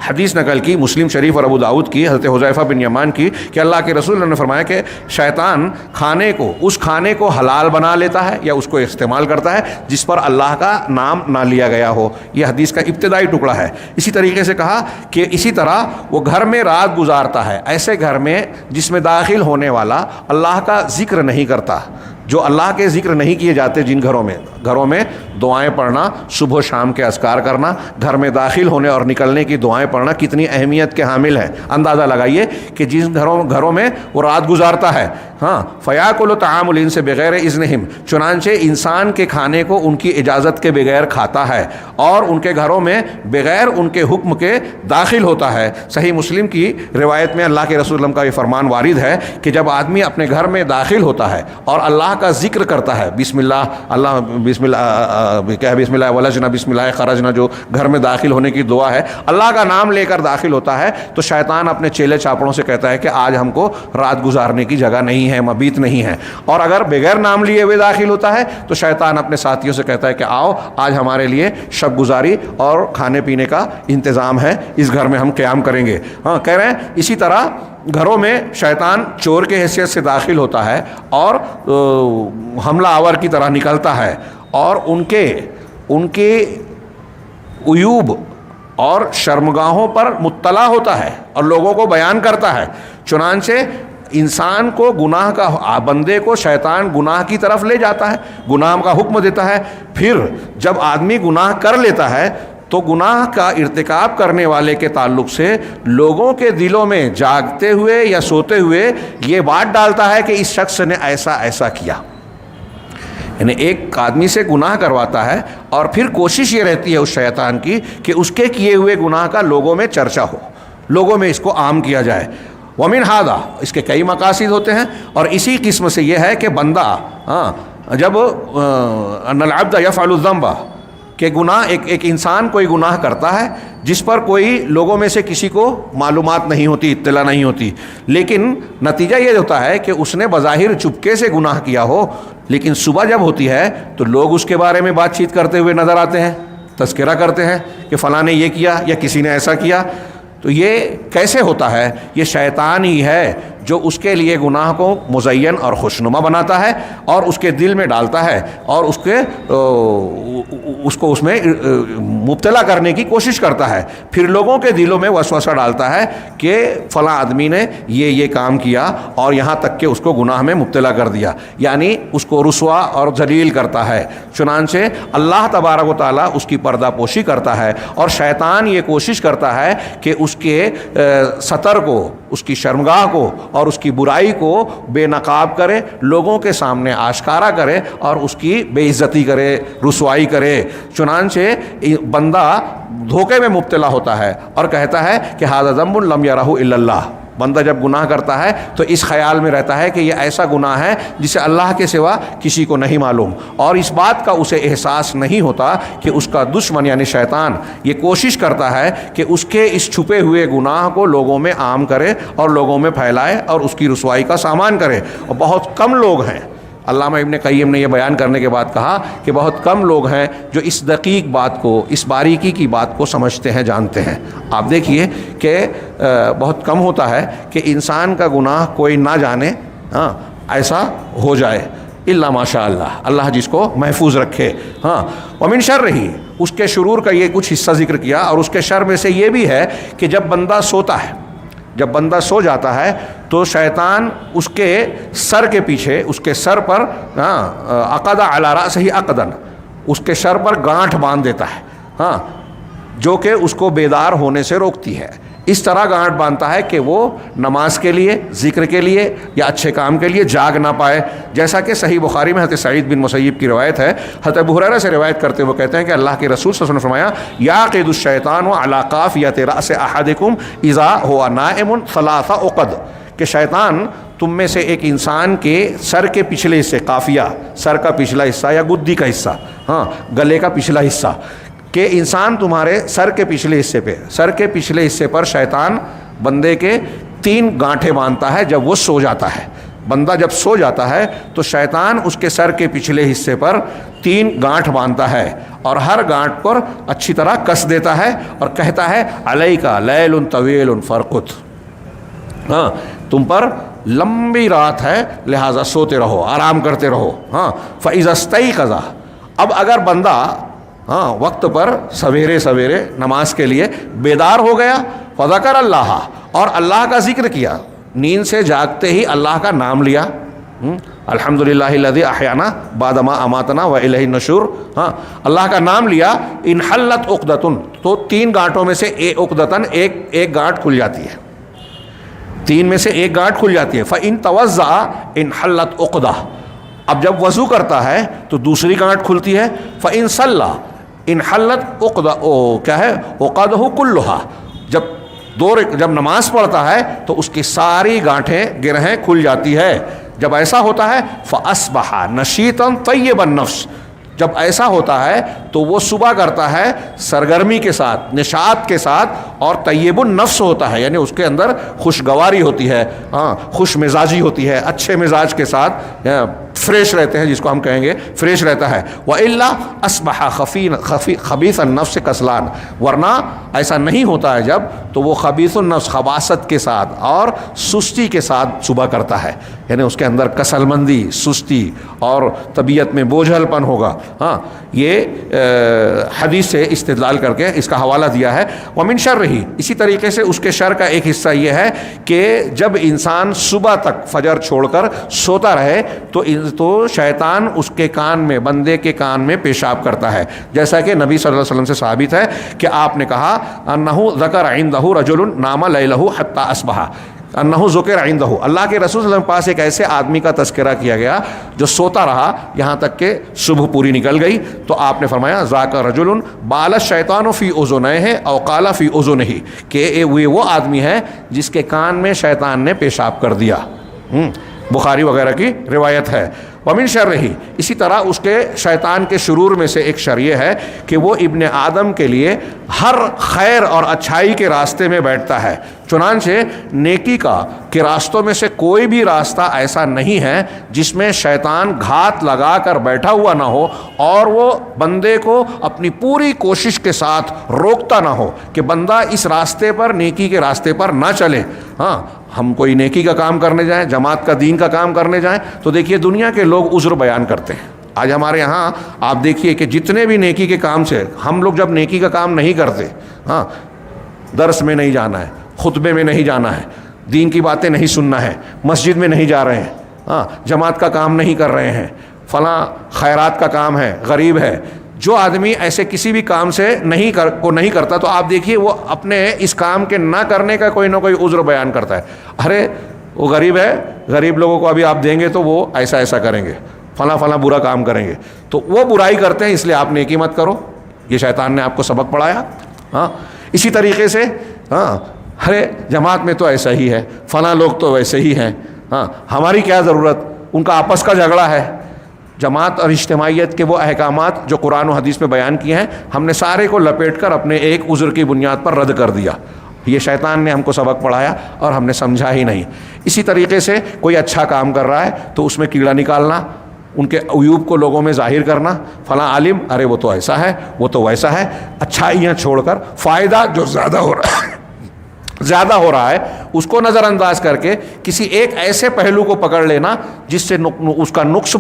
حدیث نقل کی مسلم شریف اور ابو داؤد کی، حضرت حذیفہ بن یمان کی، کہ اللہ کے رسول نے فرمایا کہ شیطان اس کھانے کو حلال بنا لیتا ہے یا اس کو استعمال کرتا ہے جس پر اللہ کا نام نہ لیا گیا ہو۔ یہ حدیث کا ابتدائی ٹکڑا ہے۔ اسی طریقے سے کہا کہ اسی طرح وہ گھر میں رات گزارتا ہے، ایسے گھر میں جس میں داخل ہونے والا اللہ کا ذکر نہیں کرتا، جو اللہ کے ذکر نہیں کیے جاتے، جن گھروں میں دعائیں پڑھنا، صبح و شام کے اذکار کرنا، گھر میں داخل ہونے اور نکلنے کی دعائیں پڑھنا کتنی اہمیت کے حامل ہیں۔ اندازہ لگائیے کہ جن گھروں میں وہ رات گزارتا ہے، فَيَأْكُلُ طَعَامُ الْإِنسِ بِغَيْرِ إِذْنِهِمْ، چنانچہ انسان کے کھانے کو ان کی اجازت کے بغیر کھاتا ہے اور ان کے گھروں میں بغیر ان کے حکم کے داخل ہوتا ہے۔ صحیح مسلم کی روایت میں اللہ کے رسول کا یہ فرمان وارد ہے کہ جب آدمی اپنے گھر میں داخل ہوتا ہے اور اللہ کا ذکر کرتا ہے، بسم اللہ ولجنا بسم اللہ خرجنا، جو گھر میں داخل ہونے کی دعا ہے، اللہ کا نام لے کر داخل ہوتا ہے، تو شیطان اپنے چیلے چاپڑوں سے کہتا ہے کہ آج ہم کو رات گزارنے کی جگہ نہیں ہے، مبیت نہیں ہے۔ اور اگر بغیر نام لیے ہوئے داخل ہوتا ہے تو شیطان اپنے ساتھیوں سے کہتا ہے کہ آؤ آج ہمارے لیے شب گزاری اور کھانے پینے کا انتظام ہے، اس گھر میں ہم قیام کریں گے۔ کہہ رہے ہیں اسی طرح گھروں میں شیطان چور کے حیثیت سے داخل ہوتا ہے اور حملہ آور کی طرح نکلتا ہے، اور ان کے عیوب اور شرمگاہوں پر مطلع ہوتا ہے اور لوگوں کو بیان کرتا ہے۔ چنانچہ انسان کو گناہ کا، بندے کو شیطان گناہ کی طرف لے جاتا ہے، گناہ کا حکم دیتا ہے۔ پھر جب آدمی گناہ کر لیتا ہے تو گناہ کا ارتکاب کرنے والے کے تعلق سے لوگوں کے دلوں میں جاگتے ہوئے یا سوتے ہوئے یہ بات ڈالتا ہے کہ اس شخص نے ایسا کیا۔ یعنی ایک آدمی سے گناہ کرواتا ہے اور پھر کوشش یہ رہتی ہے اس شیطان کی کہ اس کے کیے ہوئے گناہ کا لوگوں میں چرچا ہو، لوگوں میں اس کو عام کیا جائے۔ ومن ہذا، اس کے کئی مقاصد ہوتے ہیں، اور اسی قسم سے یہ ہے کہ بندہ جب ان العبد یفعل الذنب، کہ گناہ ایک انسان کوئی گناہ کرتا ہے جس پر کوئی لوگوں میں سے کسی کو معلومات نہیں ہوتی، اطلاع نہیں ہوتی، لیکن نتیجہ یہ ہوتا ہے کہ اس نے بظاہر چپکے سے گناہ کیا ہو، لیکن صبح جب ہوتی ہے تو لوگ اس کے بارے میں بات چیت کرتے ہوئے نظر آتے ہیں، تذکرہ کرتے ہیں کہ فلاں نے یہ کیا یا کسی نے ایسا کیا. تو یہ کیسے ہوتا ہے؟ یہ شیطان ہی ہے جو اس کے لیے گناہ کو مزین اور خوشنما بناتا ہے اور اس کے دل میں ڈالتا ہے اور اس کو اس میں مبتلا کرنے کی کوشش کرتا ہے. پھر لوگوں کے دلوں میں وسوسہ ڈالتا ہے کہ فلاں آدمی نے یہ کام کیا اور یہاں تک کہ اس کو گناہ میں مبتلا کر دیا، یعنی اس کو رسوا اور ذلیل کرتا ہے. چنانچہ اللہ تبارک و تعالیٰ اس کی پردہ پوشی کرتا ہے، اور شیطان یہ کوشش کرتا ہے کہ اس کے ستر کو، اس کی شرمگاہ کو اور اس کی برائی کو بے نقاب کرے، لوگوں کے سامنے آشکارا کرے اور اس کی بے عزتی کرے، رسوائی کرے. چنانچہ بندہ دھوکے میں مبتلا ہوتا ہے اور کہتا ہے کہ ھذا ذنب لم یرہ الا اللہ. بندہ جب گناہ کرتا ہے تو اس خیال میں رہتا ہے کہ یہ ایسا گناہ ہے جسے اللہ کے سوا کسی کو نہیں معلوم، اور اس بات کا اسے احساس نہیں ہوتا کہ اس کا دشمن یعنی شیطان یہ کوشش کرتا ہے کہ اس کے اس چھپے ہوئے گناہ کو لوگوں میں عام کرے اور لوگوں میں پھیلائے اور اس کی رسوائی کا سامان کرے. اور بہت کم لوگ ہیں، علامہ ابن قیم نے یہ بیان کرنے کے بعد کہا کہ بہت کم لوگ ہیں جو اس دقیق بات کو، اس باریکی کی بات کو سمجھتے ہیں، جانتے ہیں. آپ دیکھیے کہ بہت کم ہوتا ہے کہ انسان کا گناہ کوئی نہ جانے ایسا ہو جائے، الا ماشاء اللہ، اللہ جس کو محفوظ رکھے. ومن شر ہی، اس کے شرور کا یہ کچھ حصہ ذکر کیا، اور اس کے شر میں سے یہ بھی ہے کہ جب بندہ سوتا ہے، جب بندہ سو جاتا ہے تو شیطان اس کے سر کے پیچھے، اس کے سر پر عقد علی رأسہ عقدا، اس کے سر پر گانٹھ باندھ دیتا ہے، جو کہ اس کو بیدار ہونے سے روکتی ہے. اس طرح گانٹھ باندھتا ہے کہ وہ نماز کے لیے، ذکر کے لیے یا اچھے کام کے لیے جاگ نہ پائے. جیسا کہ صحیح بخاری میں حضرت سعید بن مسیب کی روایت ہے، حضرت ابو ہریرہ سے روایت کرتے ہوئے کہتے ہیں کہ اللہ کے رسول صلی اللہ علیہ وسلم نے فرمایا، یعقد الشیطان علی قافیۃ رأس احدکم اذا هو نائم ثلاث عقد، کہ شیطان تم میں سے ایک انسان کے سر کے پچھلے حصے، قافیہ سر کا پچھلا حصہ یا گدی کا حصہ، گلے کا پچھلا حصہ، کہ انسان تمہارے سر کے پچھلے حصے پہ، سر کے پچھلے حصے پر شیطان بندے کے 3 گانٹھیں باندھتا ہے جب وہ سو جاتا ہے. بندہ جب سو جاتا ہے تو شیطان اس کے سر کے پچھلے حصے پر 3 گانٹھ باندھتا ہے اور ہر گانٹھ پر اچھی طرح کس دیتا ہے اور کہتا ہے علیک لیل طویل فرقت، تم پر لمبی رات ہے لہٰذا سوتے رہو، آرام کرتے رہو. فإذا استيقظ، اب اگر بندہ وقت پر سویرے سویرے نماز کے لیے بیدار ہو گیا، فذکر اللہ، اور اللہ کا ذکر کیا، نیند سے جاگتے ہی اللہ کا نام لیا، الحمدللہ الذی احیانا بعد ما اماتنا والیہ النشور، اللہ کا نام لیا، انحلت عقدۃ، تو 3 گانٹوں میں سے عقدۃ ایک گانٹھ کھل جاتی ہے، 3 میں سے ایک گانٹھ کھل جاتی ہے. فإن توضأ انحلت عقدہ، اب جب وضو کرتا ہے تو دوسری گانٹھ کھلتی ہے. فإن صلى انحلت عقدہ، کیا ہے، عقدہ کلھا، جب نماز پڑھتا ہے تو اس کی ساری گانٹھیں گرہیں کھل جاتی ہے. جب ایسا ہوتا ہے فأصبح نشیطا طیب النفس، جب ایسا ہوتا ہے تو وہ صبح کرتا ہے سرگرمی کے ساتھ، نشاط کے ساتھ، اور طیب النفس ہوتا ہے، یعنی اس کے اندر خوشگواری ہوتی ہے، خوش مزاجی ہوتی ہے، اچھے مزاج کے ساتھ فریش رہتے ہیں، جس کو ہم کہیں گے فریش رہتا ہے. وَإِلَّا أَصْبَحَ خبیث النفس کسلان، ورنہ ایسا نہیں ہوتا ہے جب، تو وہ خبیث النفس خباثت کے ساتھ اور سستی کے ساتھ صبح کرتا ہے، یعنی اس کے اندر کسل مندی، سستی اور طبیعت میں بوجھل پن ہوگا. یہ حدیث سے استدلال کر کے اس کا حوالہ دیا ہے. ومن شر ہی، اسی طریقے سے اس کے شر کا ایک حصہ یہ ہے کہ جب انسان صبح تک فجر چھوڑ کر سوتا رہے تو شیطان اس کے کان میں، بندے کے کان میں پیشاب کرتا ہے، جیسا کہ نبی صلی اللہ علیہ وسلم سے ثابت ہے کہ آپ نے کہا انہ ذکر عندہ رجل نام لیلہ حتی اصبح، انہ ذکر عندہ، اللہ کے رسول صلی اللہ علیہ وسلم کے پاس ایک ایسے آدمی کا تذکرہ کیا گیا جو سوتا رہا یہاں تک کہ صبح پوری نکل گئی، تو آپ نے فرمایا ذاک رجل بال الشیطان فی اذنیہ او قال فی اذنہ، کہ وہ آدمی ہے جس کے کان میں شیطان نے پیشاب کر دیا۔ بخاری وغیرہ کی روایت ہے۔ ومن شرہ، اسی طرح اس کے شیطان کے شرور میں سے ایک شر یہ ہے کہ وہ ابن آدم کے لیے ہر خیر اور اچھائی کے راستے میں بیٹھتا ہے، چنانچہ نیکی کا کہ راستوں میں سے کوئی بھی راستہ ایسا نہیں ہے جس میں شیطان گھات لگا کر بیٹھا ہوا نہ ہو اور وہ بندے کو اپنی پوری کوشش کے ساتھ روکتا نہ ہو کہ بندہ اس راستے پر، نیکی کے راستے پر نہ چلے۔ ہاں، ہم کوئی نیکی کا کام کرنے جائیں، جماعت کا دین کا کام کرنے جائیں تو دیکھیے دنیا کے لوگ عذر بیان کرتے ہیں۔ آج ہمارے یہاں آپ دیکھیے کہ جتنے بھی نیکی کے کام سے، ہم لوگ جب نیکی کا کام نہیں کرتے، ہاں، درس میں نہیں جانا ہے، خطبے میں نہیں جانا ہے، دین کی باتیں نہیں سننا ہے، مسجد میں نہیں جا رہے ہیں، ہاں، جماعت کا کام نہیں کر رہے ہیں، فلاں خیرات کا کام ہے، غریب ہے، جو آدمی ایسے کسی بھی کام سے نہیں کرتا تو آپ دیکھیے وہ اپنے اس کام کے نہ کرنے کا کوئی نہ کوئی عذر بیان کرتا ہے۔ ارے وہ غریب ہے، غریب لوگوں کو ابھی آپ دیں گے تو وہ ایسا ایسا کریں گے، فلاں فلاں برا کام کریں گے، تو وہ برائی کرتے ہیں، اس لیے آپ نیکی مت کرو، یہ شیطان نے آپ کو سبق پڑھایا۔ ہاں، اسی طریقے سے ہاں، ارے جماعت میں تو ایسا ہی ہے، فلاں لوگ تو ویسے ہی ہیں، ہاں، ہماری کیا ضرورت، ان کا آپس کا جھگڑا ہے۔ جماعت اور اجتماعیت کے وہ احکامات جو قرآن و حدیث میں بیان کیے ہیں، ہم نے سارے کو لپیٹ کر اپنے ایک عذر کی بنیاد پر رد کر دیا۔ یہ شیطان نے ہم کو سبق پڑھایا اور ہم نے سمجھا ہی نہیں۔ اسی طریقے سے کوئی اچھا کام کر رہا ہے تو اس میں کیڑا نکالنا، ان کے عیوب کو لوگوں میں ظاہر کرنا، فلاں عالم ارے وہ تو ایسا ہے، وہ تو ویسا ہے، اچھائیاں چھوڑ کر فائدہ جو زیادہ ہو رہا ہے اس کو نظر انداز کر کے کسی ایک ایسے پہلو کو پکڑ لینا جس سے اس کا نقص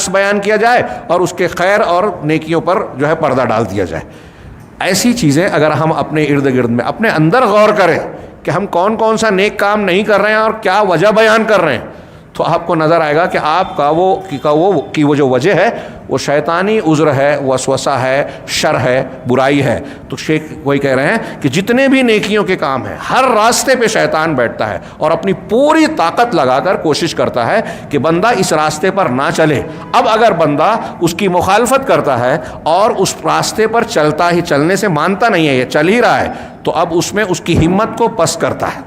بیان کیا جائے اور اس کے خیر اور نیکیوں پر جو ہے پردہ ڈال دیا جائے۔ ایسی چیزیں اگر ہم اپنے ارد گرد میں اپنے اندر غور کریں کہ ہم کون کون سا نیک کام نہیں کر رہے ہیں اور کیا وجہ بیان کر رہے ہیں، تو آپ کو نظر آئے گا کہ آپ کا وہ جو وجہ ہے وہ شیطانی عذر ہے، وسوسہ ہے، شر ہے، برائی ہے۔ تو شیخ وہی کہہ رہے ہیں کہ جتنے بھی نیکیوں کے کام ہیں ہر راستے پہ شیطان بیٹھتا ہے اور اپنی پوری طاقت لگا کر کوشش کرتا ہے کہ بندہ اس راستے پر نہ چلے۔ اب اگر بندہ اس کی مخالفت کرتا ہے اور اس راستے پر چلنے سے مانتا نہیں ہے، یہ چل ہی رہا ہے، تو اب اس میں اس کی ہمت کو پست کرتا ہے۔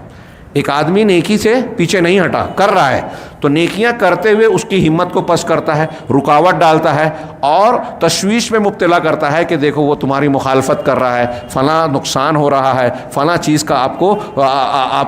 ایک آدمی نیکی سے پیچھے نہیں ہٹا، کر رہا ہے، تو نیکیاں کرتے ہوئے اس کی ہمت کو پست کرتا ہے، رکاوٹ ڈالتا ہے اور تشویش میں مبتلا کرتا ہے کہ دیکھو وہ تمہاری مخالفت کر رہا ہے، فلاں نقصان ہو رہا ہے، فلاں چیز کا آپ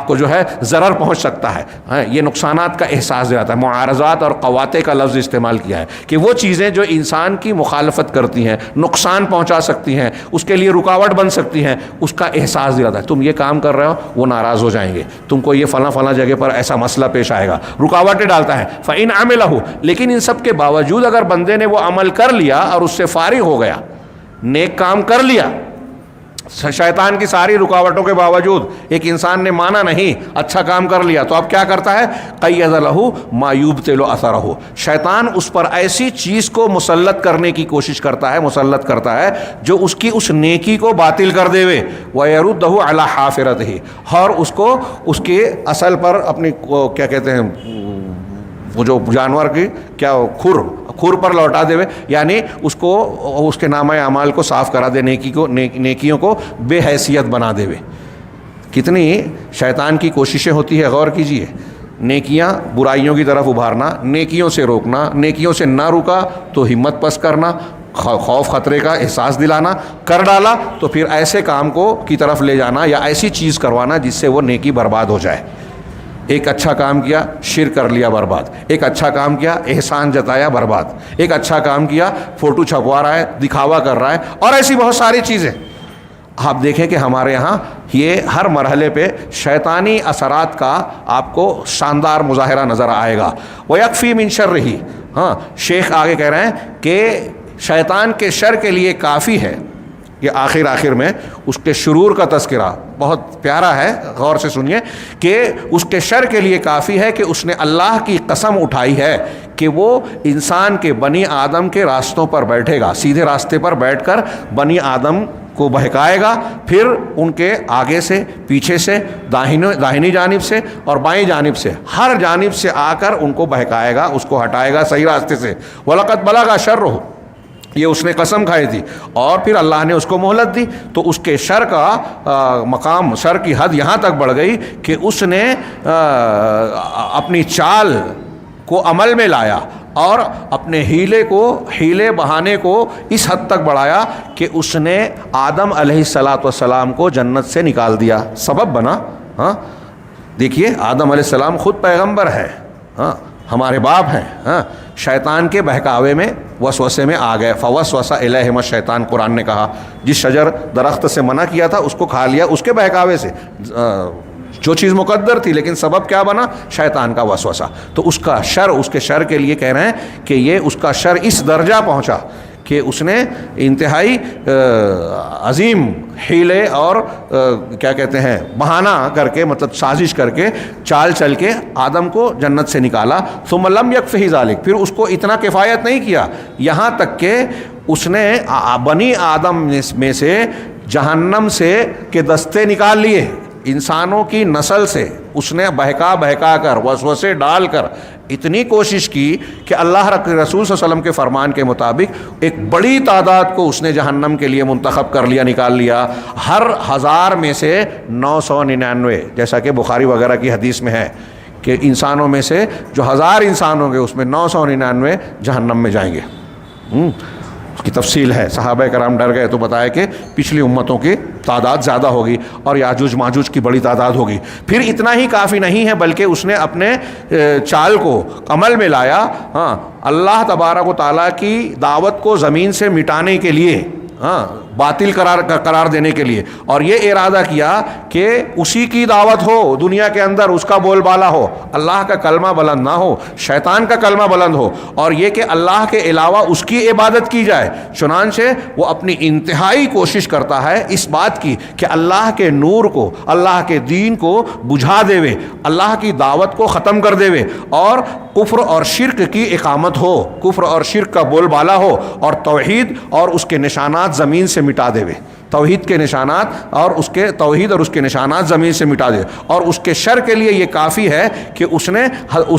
کو جو ہے ضرر پہنچ سکتا ہے۔ یہ نقصانات کا احساس دلاتا ہے۔ معارضات اور قواطع کا لفظ استعمال کیا ہے کہ وہ چیزیں جو انسان کی مخالفت کرتی ہیں، نقصان پہنچا سکتی ہیں، اس کے لیے رکاوٹ بن سکتی ہیں، اس کا احساس دلاتا ہے۔ تم یہ کام کر رہے ہو، وہ ناراض ہو جائیں گے، تم کو یہ فلاں جگہ پر ایسا مسئلہ پیش آئے گا، رکاوٹیں ڈالتا ہے۔ فَإِنْ عَمِلَهُ، لیکن ان سب کے باوجود اگر بندے نے وہ عمل کر لیا اور اس سے فارغ ہو گیا، نیک کام کر لیا، شیطان کی ساری رکاوٹوں کے باوجود ایک انسان نے مانا نہیں، اچھا کام کر لیا، تو اب کیا کرتا ہے؟ قَيَّضَ لَهُ مَا يُبْطِلُ أَثَرَهُ، شیطان اس پر ایسی چیز کو مسلط کرنے کی کوشش کرتا ہے جو اس کی اس نیکی کو باطل کر دے وے، وَيَرُدَّهُ عَلَى حَافِرَتِهِ، اور اس کو اس کے اصل پر اپنی کیا کہتے ہیں وہ جو جانور کی کیا کھر پر لوٹا دے، یعنی اس کو اس کے نامہ اعمال کو صاف کرا دے، نیکیوں کو بے حیثیت بنا دے۔ کتنی شیطان کی کوششیں ہوتی ہے، غور کیجئے۔ نیکیاں برائیوں کی طرف ابھارنا، نیکیوں سے روکنا، نیکیوں سے نہ روکا تو ہمت پست کرنا، خوف خطرے کا احساس دلانا، کر ڈالا تو پھر ایسے کام کو کی طرف لے جانا یا ایسی چیز کروانا جس سے وہ نیکی برباد ہو جائے۔ ایک اچھا کام کیا، شرک کر لیا، برباد۔ ایک اچھا کام کیا، احسان جتایا، برباد۔ ایک اچھا کام کیا، فوٹو چھپوا رہا ہے، دکھاوا کر رہا ہے، اور ایسی بہت ساری چیزیں۔ آپ دیکھیں کہ ہمارے ہاں یہ ہر مرحلے پہ شیطانی اثرات کا آپ کو شاندار مظاہرہ نظر آئے گا۔ وَيَكْفِي مِن شَرِّهِ، ہاں، شیخ آگے کہہ رہے ہیں کہ شیطان کے شر کے لیے کافی ہے، یہ آخر میں اس کے شرور کا تذکرہ بہت پیارا ہے، غور سے سنیے، کہ اس کے شر کے لیے کافی ہے کہ اس نے اللہ کی قسم اٹھائی ہے کہ وہ انسان کے بنی آدم کے راستوں پر بیٹھے گا، سیدھے راستے پر بیٹھ کر بنی آدم کو بہکائے گا، پھر ان کے آگے سے، پیچھے سے، داہنی جانب سے اور بائیں جانب سے، ہر جانب سے آ کر ان کو بہکائے گا، اس کو ہٹائے گا صحیح راستے سے۔ وَلَقَدْ بَلَغَ شَرُّهُ، یہ اس نے قسم کھائی تھی، اور پھر اللہ نے اس کو مہلت دی، تو اس کے شر کا مقام، شر کی حد یہاں تک بڑھ گئی کہ اس نے اپنی چال کو عمل میں لایا اور اپنے ہیلے بہانے کو اس حد تک بڑھایا کہ اس نے آدم علیہ السلام کو جنت سے نکال دیا، سبب بنا۔ ہاں دیکھیے، آدم علیہ السلام خود پیغمبر ہیں، ہاں ہمارے باپ ہیں، ہاں شیطان کے بہکاوے میں، وسوسے میں آ گئے۔ فوسوس الیہم الشیطان، قرآن نے کہا جس شجر درخت سے منع کیا تھا اس کو کھا لیا، اس کے بہکاوے سے، جو چیز مقدر تھی لیکن سبب کیا بنا؟ شیطان کا وسوسہ۔ تو اس کا شر، اس کے شر کے لیے کہہ رہے ہیں کہ یہ اس کا شر اس درجہ پہنچا کہ اس نے انتہائی عظیم حیلے اور کیا کہتے ہیں بہانہ کر کے، مطلب سازش کر کے، چال چل کے آدم کو جنت سے نکالا۔ ثم لم یکفہ ذلک، پھر اس کو اتنا کفایت نہیں کیا، یہاں تک کہ اس نے بنی آدم میں سے جہنم سے کے دستے نکال لیے، انسانوں کی نسل سے اس نے بہکا کر، وسوسے ڈال کر اتنی کوشش کی کہ اللہ رسول صلی اللہ علیہ وسلم کے فرمان کے مطابق ایک بڑی تعداد کو اس نے جہنم کے لیے منتخب کر لیا، نکال لیا۔ ہر 1000 میں سے 999، جیسا کہ بخاری وغیرہ کی حدیث میں ہے کہ انسانوں میں سے جو 1000 انسان ہوں گے اس میں 999 جہنم میں جائیں گے۔ اس کی تفصیل ہے، صحابہ کرام ڈر گئے تو بتایا کہ پچھلی امتوں کی تعداد زیادہ ہوگی اور یاجوج ماجوج کی بڑی تعداد ہوگی۔ پھر اتنا ہی کافی نہیں ہے بلکہ اس نے اپنے چال کو عمل میں لایا، ہاں اللہ تبارک و تعالیٰ کی دعوت کو زمین سے مٹانے کے لیے، ہاں باطل قرار دینے کے لیے، اور یہ ارادہ کیا کہ اسی کی دعوت ہو دنیا کے اندر، اس کا بول بالا ہو، اللہ کا کلمہ بلند نہ ہو، شیطان کا کلمہ بلند ہو، اور یہ کہ اللہ کے علاوہ اس کی عبادت کی جائے۔ چنانچہ وہ اپنی انتہائی کوشش کرتا ہے اس بات کی کہ اللہ کے نور کو، اللہ کے دین کو بجھا دے، اللہ کی دعوت کو ختم کر دے، اور کفر اور شرک کی اقامت ہو، کفر اور شرک کا بول بالا ہو، اور توحید اور اس کے نشانات زمین سے مٹا دے، توحید کے نشانات اور اس کے توحید اور اس کے نشانات زمین سے مٹا دے۔ اور اس کے شر کے لیے یہ کافی ہے کہ اس نے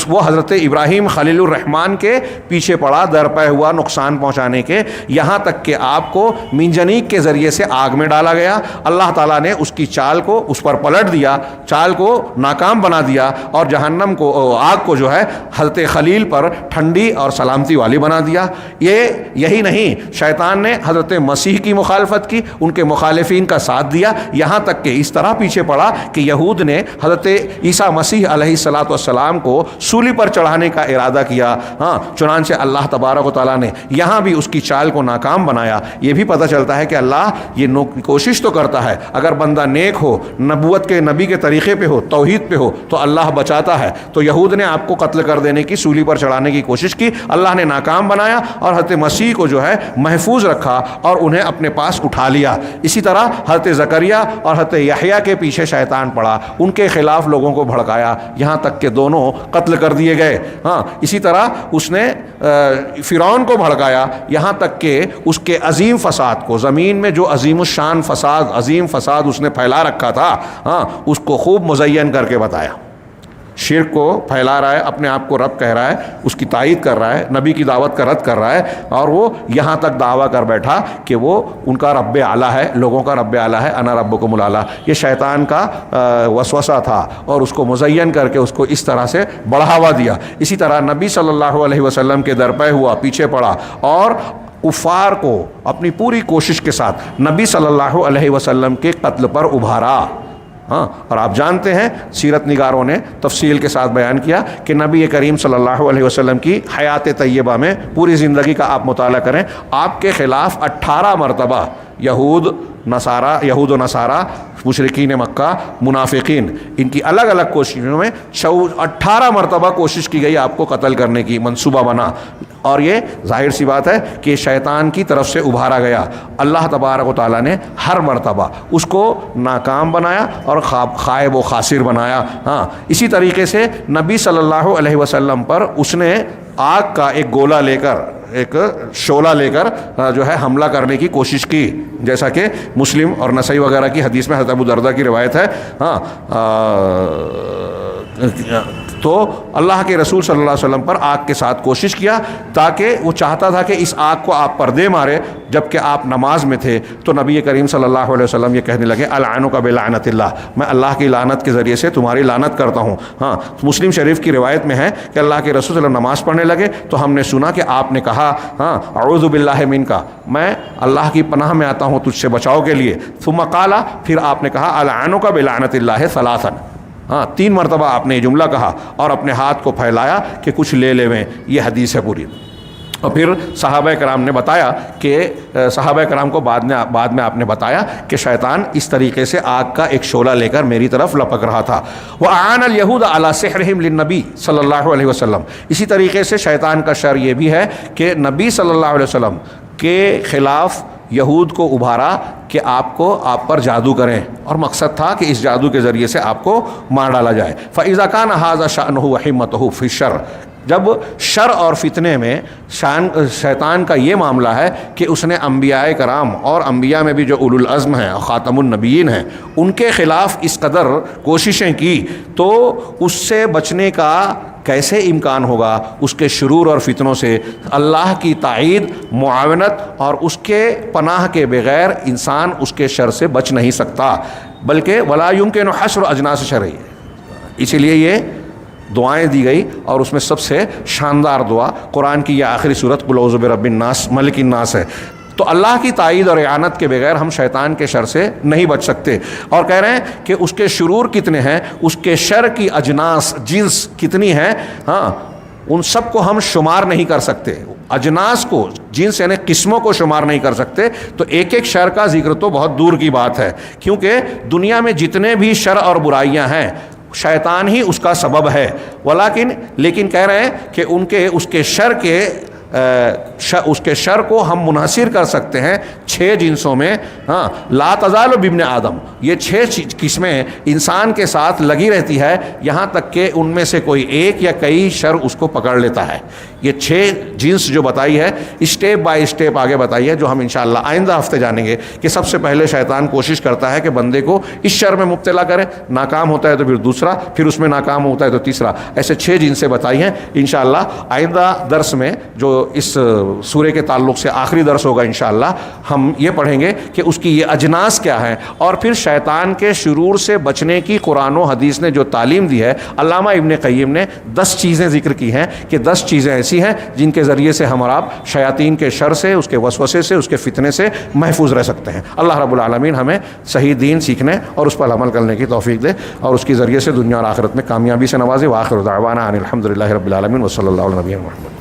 وہ حضرت ابراہیم خلیل الرحمن کے پیچھے پڑا، درپے ہوا نقصان پہنچانے کے، یہاں تک کہ آپ کو منجنیق کے ذریعے سے آگ میں ڈالا گیا۔ اللہ تعالیٰ نے اس کی چال کو اس پر پلٹ دیا، چال کو ناکام بنا دیا، اور جہنم کو، آگ کو جو ہے حضرت خلیل پر ٹھنڈی اور سلامتی والی بنا دیا۔ یہی نہیں، شیطان نے حضرت مسیح کی مخالفت کی، ان کے مخالفین کا ساتھ دیا، یہاں تک کہ اس طرح پیچھے پڑا کہ یہود نے حضرت عیسیٰ مسیح علیہ السلام کو سولی پر چڑھانے کا ارادہ کیا۔ ہاں چنانچہ اللہ تبارک و تعالیٰ نے یہاں بھی اس کی چال کو ناکام بنایا۔ یہ بھی پتہ چلتا ہے کہ اللہ یہ کوشش تو کرتا ہے، اگر بندہ نیک ہو، نبوت کے نبی کے طریقے پہ ہو، توحید پہ ہو تو اللہ بچاتا ہے۔ تو یہود نے آپ کو قتل کر دینے کی، سولی پر چڑھانے کی کوشش کی، اللہ نے ناکام بنایا اور حضرت مسیح کو جو ہے محفوظ رکھا اور انہیں اپنے پاس اٹھا لیا۔ اسی طرح حضرت زکریا اور حضرت یحییٰ کے پیچھے شیطان پڑا، ان کے خلاف لوگوں کو بھڑکایا، یہاں تک کہ دونوں قتل کر دیے گئے۔ ہاں اسی طرح اس نے فرعون کو بھڑکایا، یہاں تک کہ اس کے عظیم فساد کو، زمین میں جو عظیم الشان فساد، عظیم فساد اس نے پھیلا رکھا تھا، ہاں اس کو خوب مزین کر کے بتایا۔ شرک کو پھیلا رہا ہے، اپنے آپ کو رب کہہ رہا ہے، اس کی تائید کر رہا ہے، نبی کی دعوت کا رد کر رہا ہے، اور وہ یہاں تک دعویٰ کر بیٹھا کہ وہ ان کا رب اعلیٰ ہے، لوگوں کا رب اعلیٰ ہے، انا ربکم الاعلیٰ۔ یہ شیطان کا وسوسہ تھا اور اس کو مزین کر کے اس کو اس طرح سے بڑھاوا دیا۔ اسی طرح نبی صلی اللہ علیہ وسلم کے درپے ہوا، پیچھے پڑا، اور کفار کو اپنی پوری کوشش کے ساتھ نبی صلی اللہ علیہ وسلم کے قتل پر ابھارا۔ ہاں اور آپ جانتے ہیں، سیرت نگاروں نے تفصیل کے ساتھ بیان کیا کہ نبی کریم صلی اللہ علیہ وسلم کی حیات طیبہ میں، پوری زندگی کا آپ مطالعہ کریں، آپ کے خلاف 18 مرتبہ یہود و نصارہ، مشرکین مکہ، منافقین، ان کی الگ الگ کوششوں میں 18 مرتبہ کوشش کی گئی آپ کو قتل کرنے کی، منصوبہ بنا، اور یہ ظاہر سی بات ہے کہ شیطان کی طرف سے ابھارا گیا۔ اللہ تبارک و تعالیٰ نے ہر مرتبہ اس کو ناکام بنایا اور خائب و خاسر بنایا۔ ہاں اسی طریقے سے نبی صلی اللہ علیہ وسلم پر اس نے آگ کا ایک گولا لے کر ایک شعلہ لے کر جو ہے حملہ کرنے کی کوشش کی، جیسا کہ مسلم اور نسائی وغیرہ کی حدیث میں حضرت ابو درداء کی روایت ہے. ہاں تو اللہ کے رسول صلی اللہ علیہ وسلم پر آگ کے ساتھ کوشش کیا، تاکہ وہ چاہتا تھا کہ اس آگ کو آپ پردے مارے. جب کہ آپ نماز میں تھے تو نبی کریم صلی اللہ علیہ وسلم یہ کہنے لگے العنک بلعنت اللہ، میں اللہ کی لعنت کے ذریعے سے تمہاری لعنت کرتا ہوں. ہاں مسلم شریف کی روایت میں ہے کہ اللہ کے رسول صلی اللہ علیہ وسلم نماز پڑھنے لگے تو ہم نے سنا کہ آپ نے کہا ہاں اعوذ باللہ منک، میں اللہ کی پناہ میں آتا ہوں تجھ سے بچاؤ کے لیے. ثم قال، پھر آپ نے کہا العنک بلعنت اللہ ثلاثا، ہاں 3 مرتبہ آپ نے یہ جملہ کہا اور اپنے ہاتھ کو پھیلایا کہ کچھ لے لیں. یہ حدیث ہے پوری. اور پھر صحابہ کرام نے بتایا کہ صحابہ کرام کو بعد میں آپ نے بتایا کہ شیطان اس طریقے سے آگ کا ایک شعلہ لے کر میری طرف لپک رہا تھا. وَأَعَانَ الْيَهُودَ عَلَى سِحْرِهِمْ لِلنَّبِي صلی اللہ علیہ وسلم. اسی طریقے سے شیطان کا شر یہ بھی ہے کہ نبی صلی اللہ علیہ وسلم کے خلاف یہود کو ابھارا کہ آپ پر جادو کریں، اور مقصد تھا کہ اس جادو کے ذریعے سے آپ کو مار ڈالا جائے. فَإِذَا كَانَ هَذَا شَأْنُهُ وَحِمَّتُهُ فِي الشَّرِّ، جب شر اور فتنے میں شیطان کا یہ معاملہ ہے کہ اس نے انبیاء کرام اور انبیاء میں بھی جو اولو العزم ہیں خاتم النبیین ہیں ان کے خلاف اس قدر کوششیں کی، تو اس سے بچنے کا کیسے امکان ہوگا؟ اس کے شرور اور فتنوں سے اللہ کی تائید، معاونت اور اس کے پناہ کے بغیر انسان اس کے شر سے بچ نہیں سکتا، بلکہ ولا یمکن حصر اجناس شرعی. اسی لیے یہ دعائیں دی گئی، اور اس میں سب سے شاندار دعا قرآن کی یہ آخری صورت قل اعوذ برب الناس ملک الناس ہے. تو اللہ کی تائید اور اعانت کے بغیر ہم شیطان کے شر سے نہیں بچ سکتے. اور کہہ رہے ہیں کہ اس کے شرور کتنے ہیں، اس کے شر کی اجناس جنس کتنی ہیں، ہاں ان سب کو ہم شمار نہیں کر سکتے. اجناس کو، جنس یعنی قسموں کو شمار نہیں کر سکتے. تو ایک ایک شر کا ذکر تو بہت دور کی بات ہے، کیونکہ دنیا میں جتنے بھی شر اور برائیاں ہیں شیطان ہی اس کا سبب ہے. لیکن کہہ رہے ہیں کہ اس کے شر کو ہم منحصر کر سکتے ہیں 6 جنسوں میں. ہاں لا تزال بابن آدم، یہ 6 قسمیں انسان کے ساتھ لگی رہتی ہے یہاں تک کہ ان میں سے کوئی ایک یا کئی شر اس کو پکڑ لیتا ہے. یہ 6 جنس جو بتائی ہے اسٹیپ بائی اسٹیپ آگے بتائی ہے، جو ہم انشاءاللہ آئندہ ہفتے جانیں گے. کہ سب سے پہلے شیطان کوشش کرتا ہے کہ بندے کو اس شر میں مبتلا کرے، ناکام ہوتا ہے تو پھر دوسرا، پھر اس میں ناکام ہوتا ہے تو تیسرا. ایسے 6 جنسیں بتائی ہیں. انشاءاللہ آئندہ درس میں جو اس سورے کے تعلق سے آخری درس ہوگا انشاءاللہ، ہم یہ پڑھیں گے کہ اس کی یہ اجناس کیا ہیں، اور پھر شیطان کے شرور سے بچنے کی قرآن و حدیث نے جو تعلیم دی ہے. علامہ ابن قیم نے 10 چیزیں ذکر کی ہیں کہ 10 چیزیں ایسی ہیں جن کے ذریعے سے ہم اور آپ شیاطین کے شر سے، اس کے وسوسے سے، اس کے فتنے سے محفوظ رہ سکتے ہیں. اللہ رب العالمین ہمیں صحیح دین سیکھنے اور اس پر عمل کرنے کی توفیق دے، اور اس کے ذریعے سے دنیا اور آخرت میں کامیابی سے نوازے. وآخر دعوانا ان الحمد للہ رب العالمین وصلی اللہ علیہ محمد.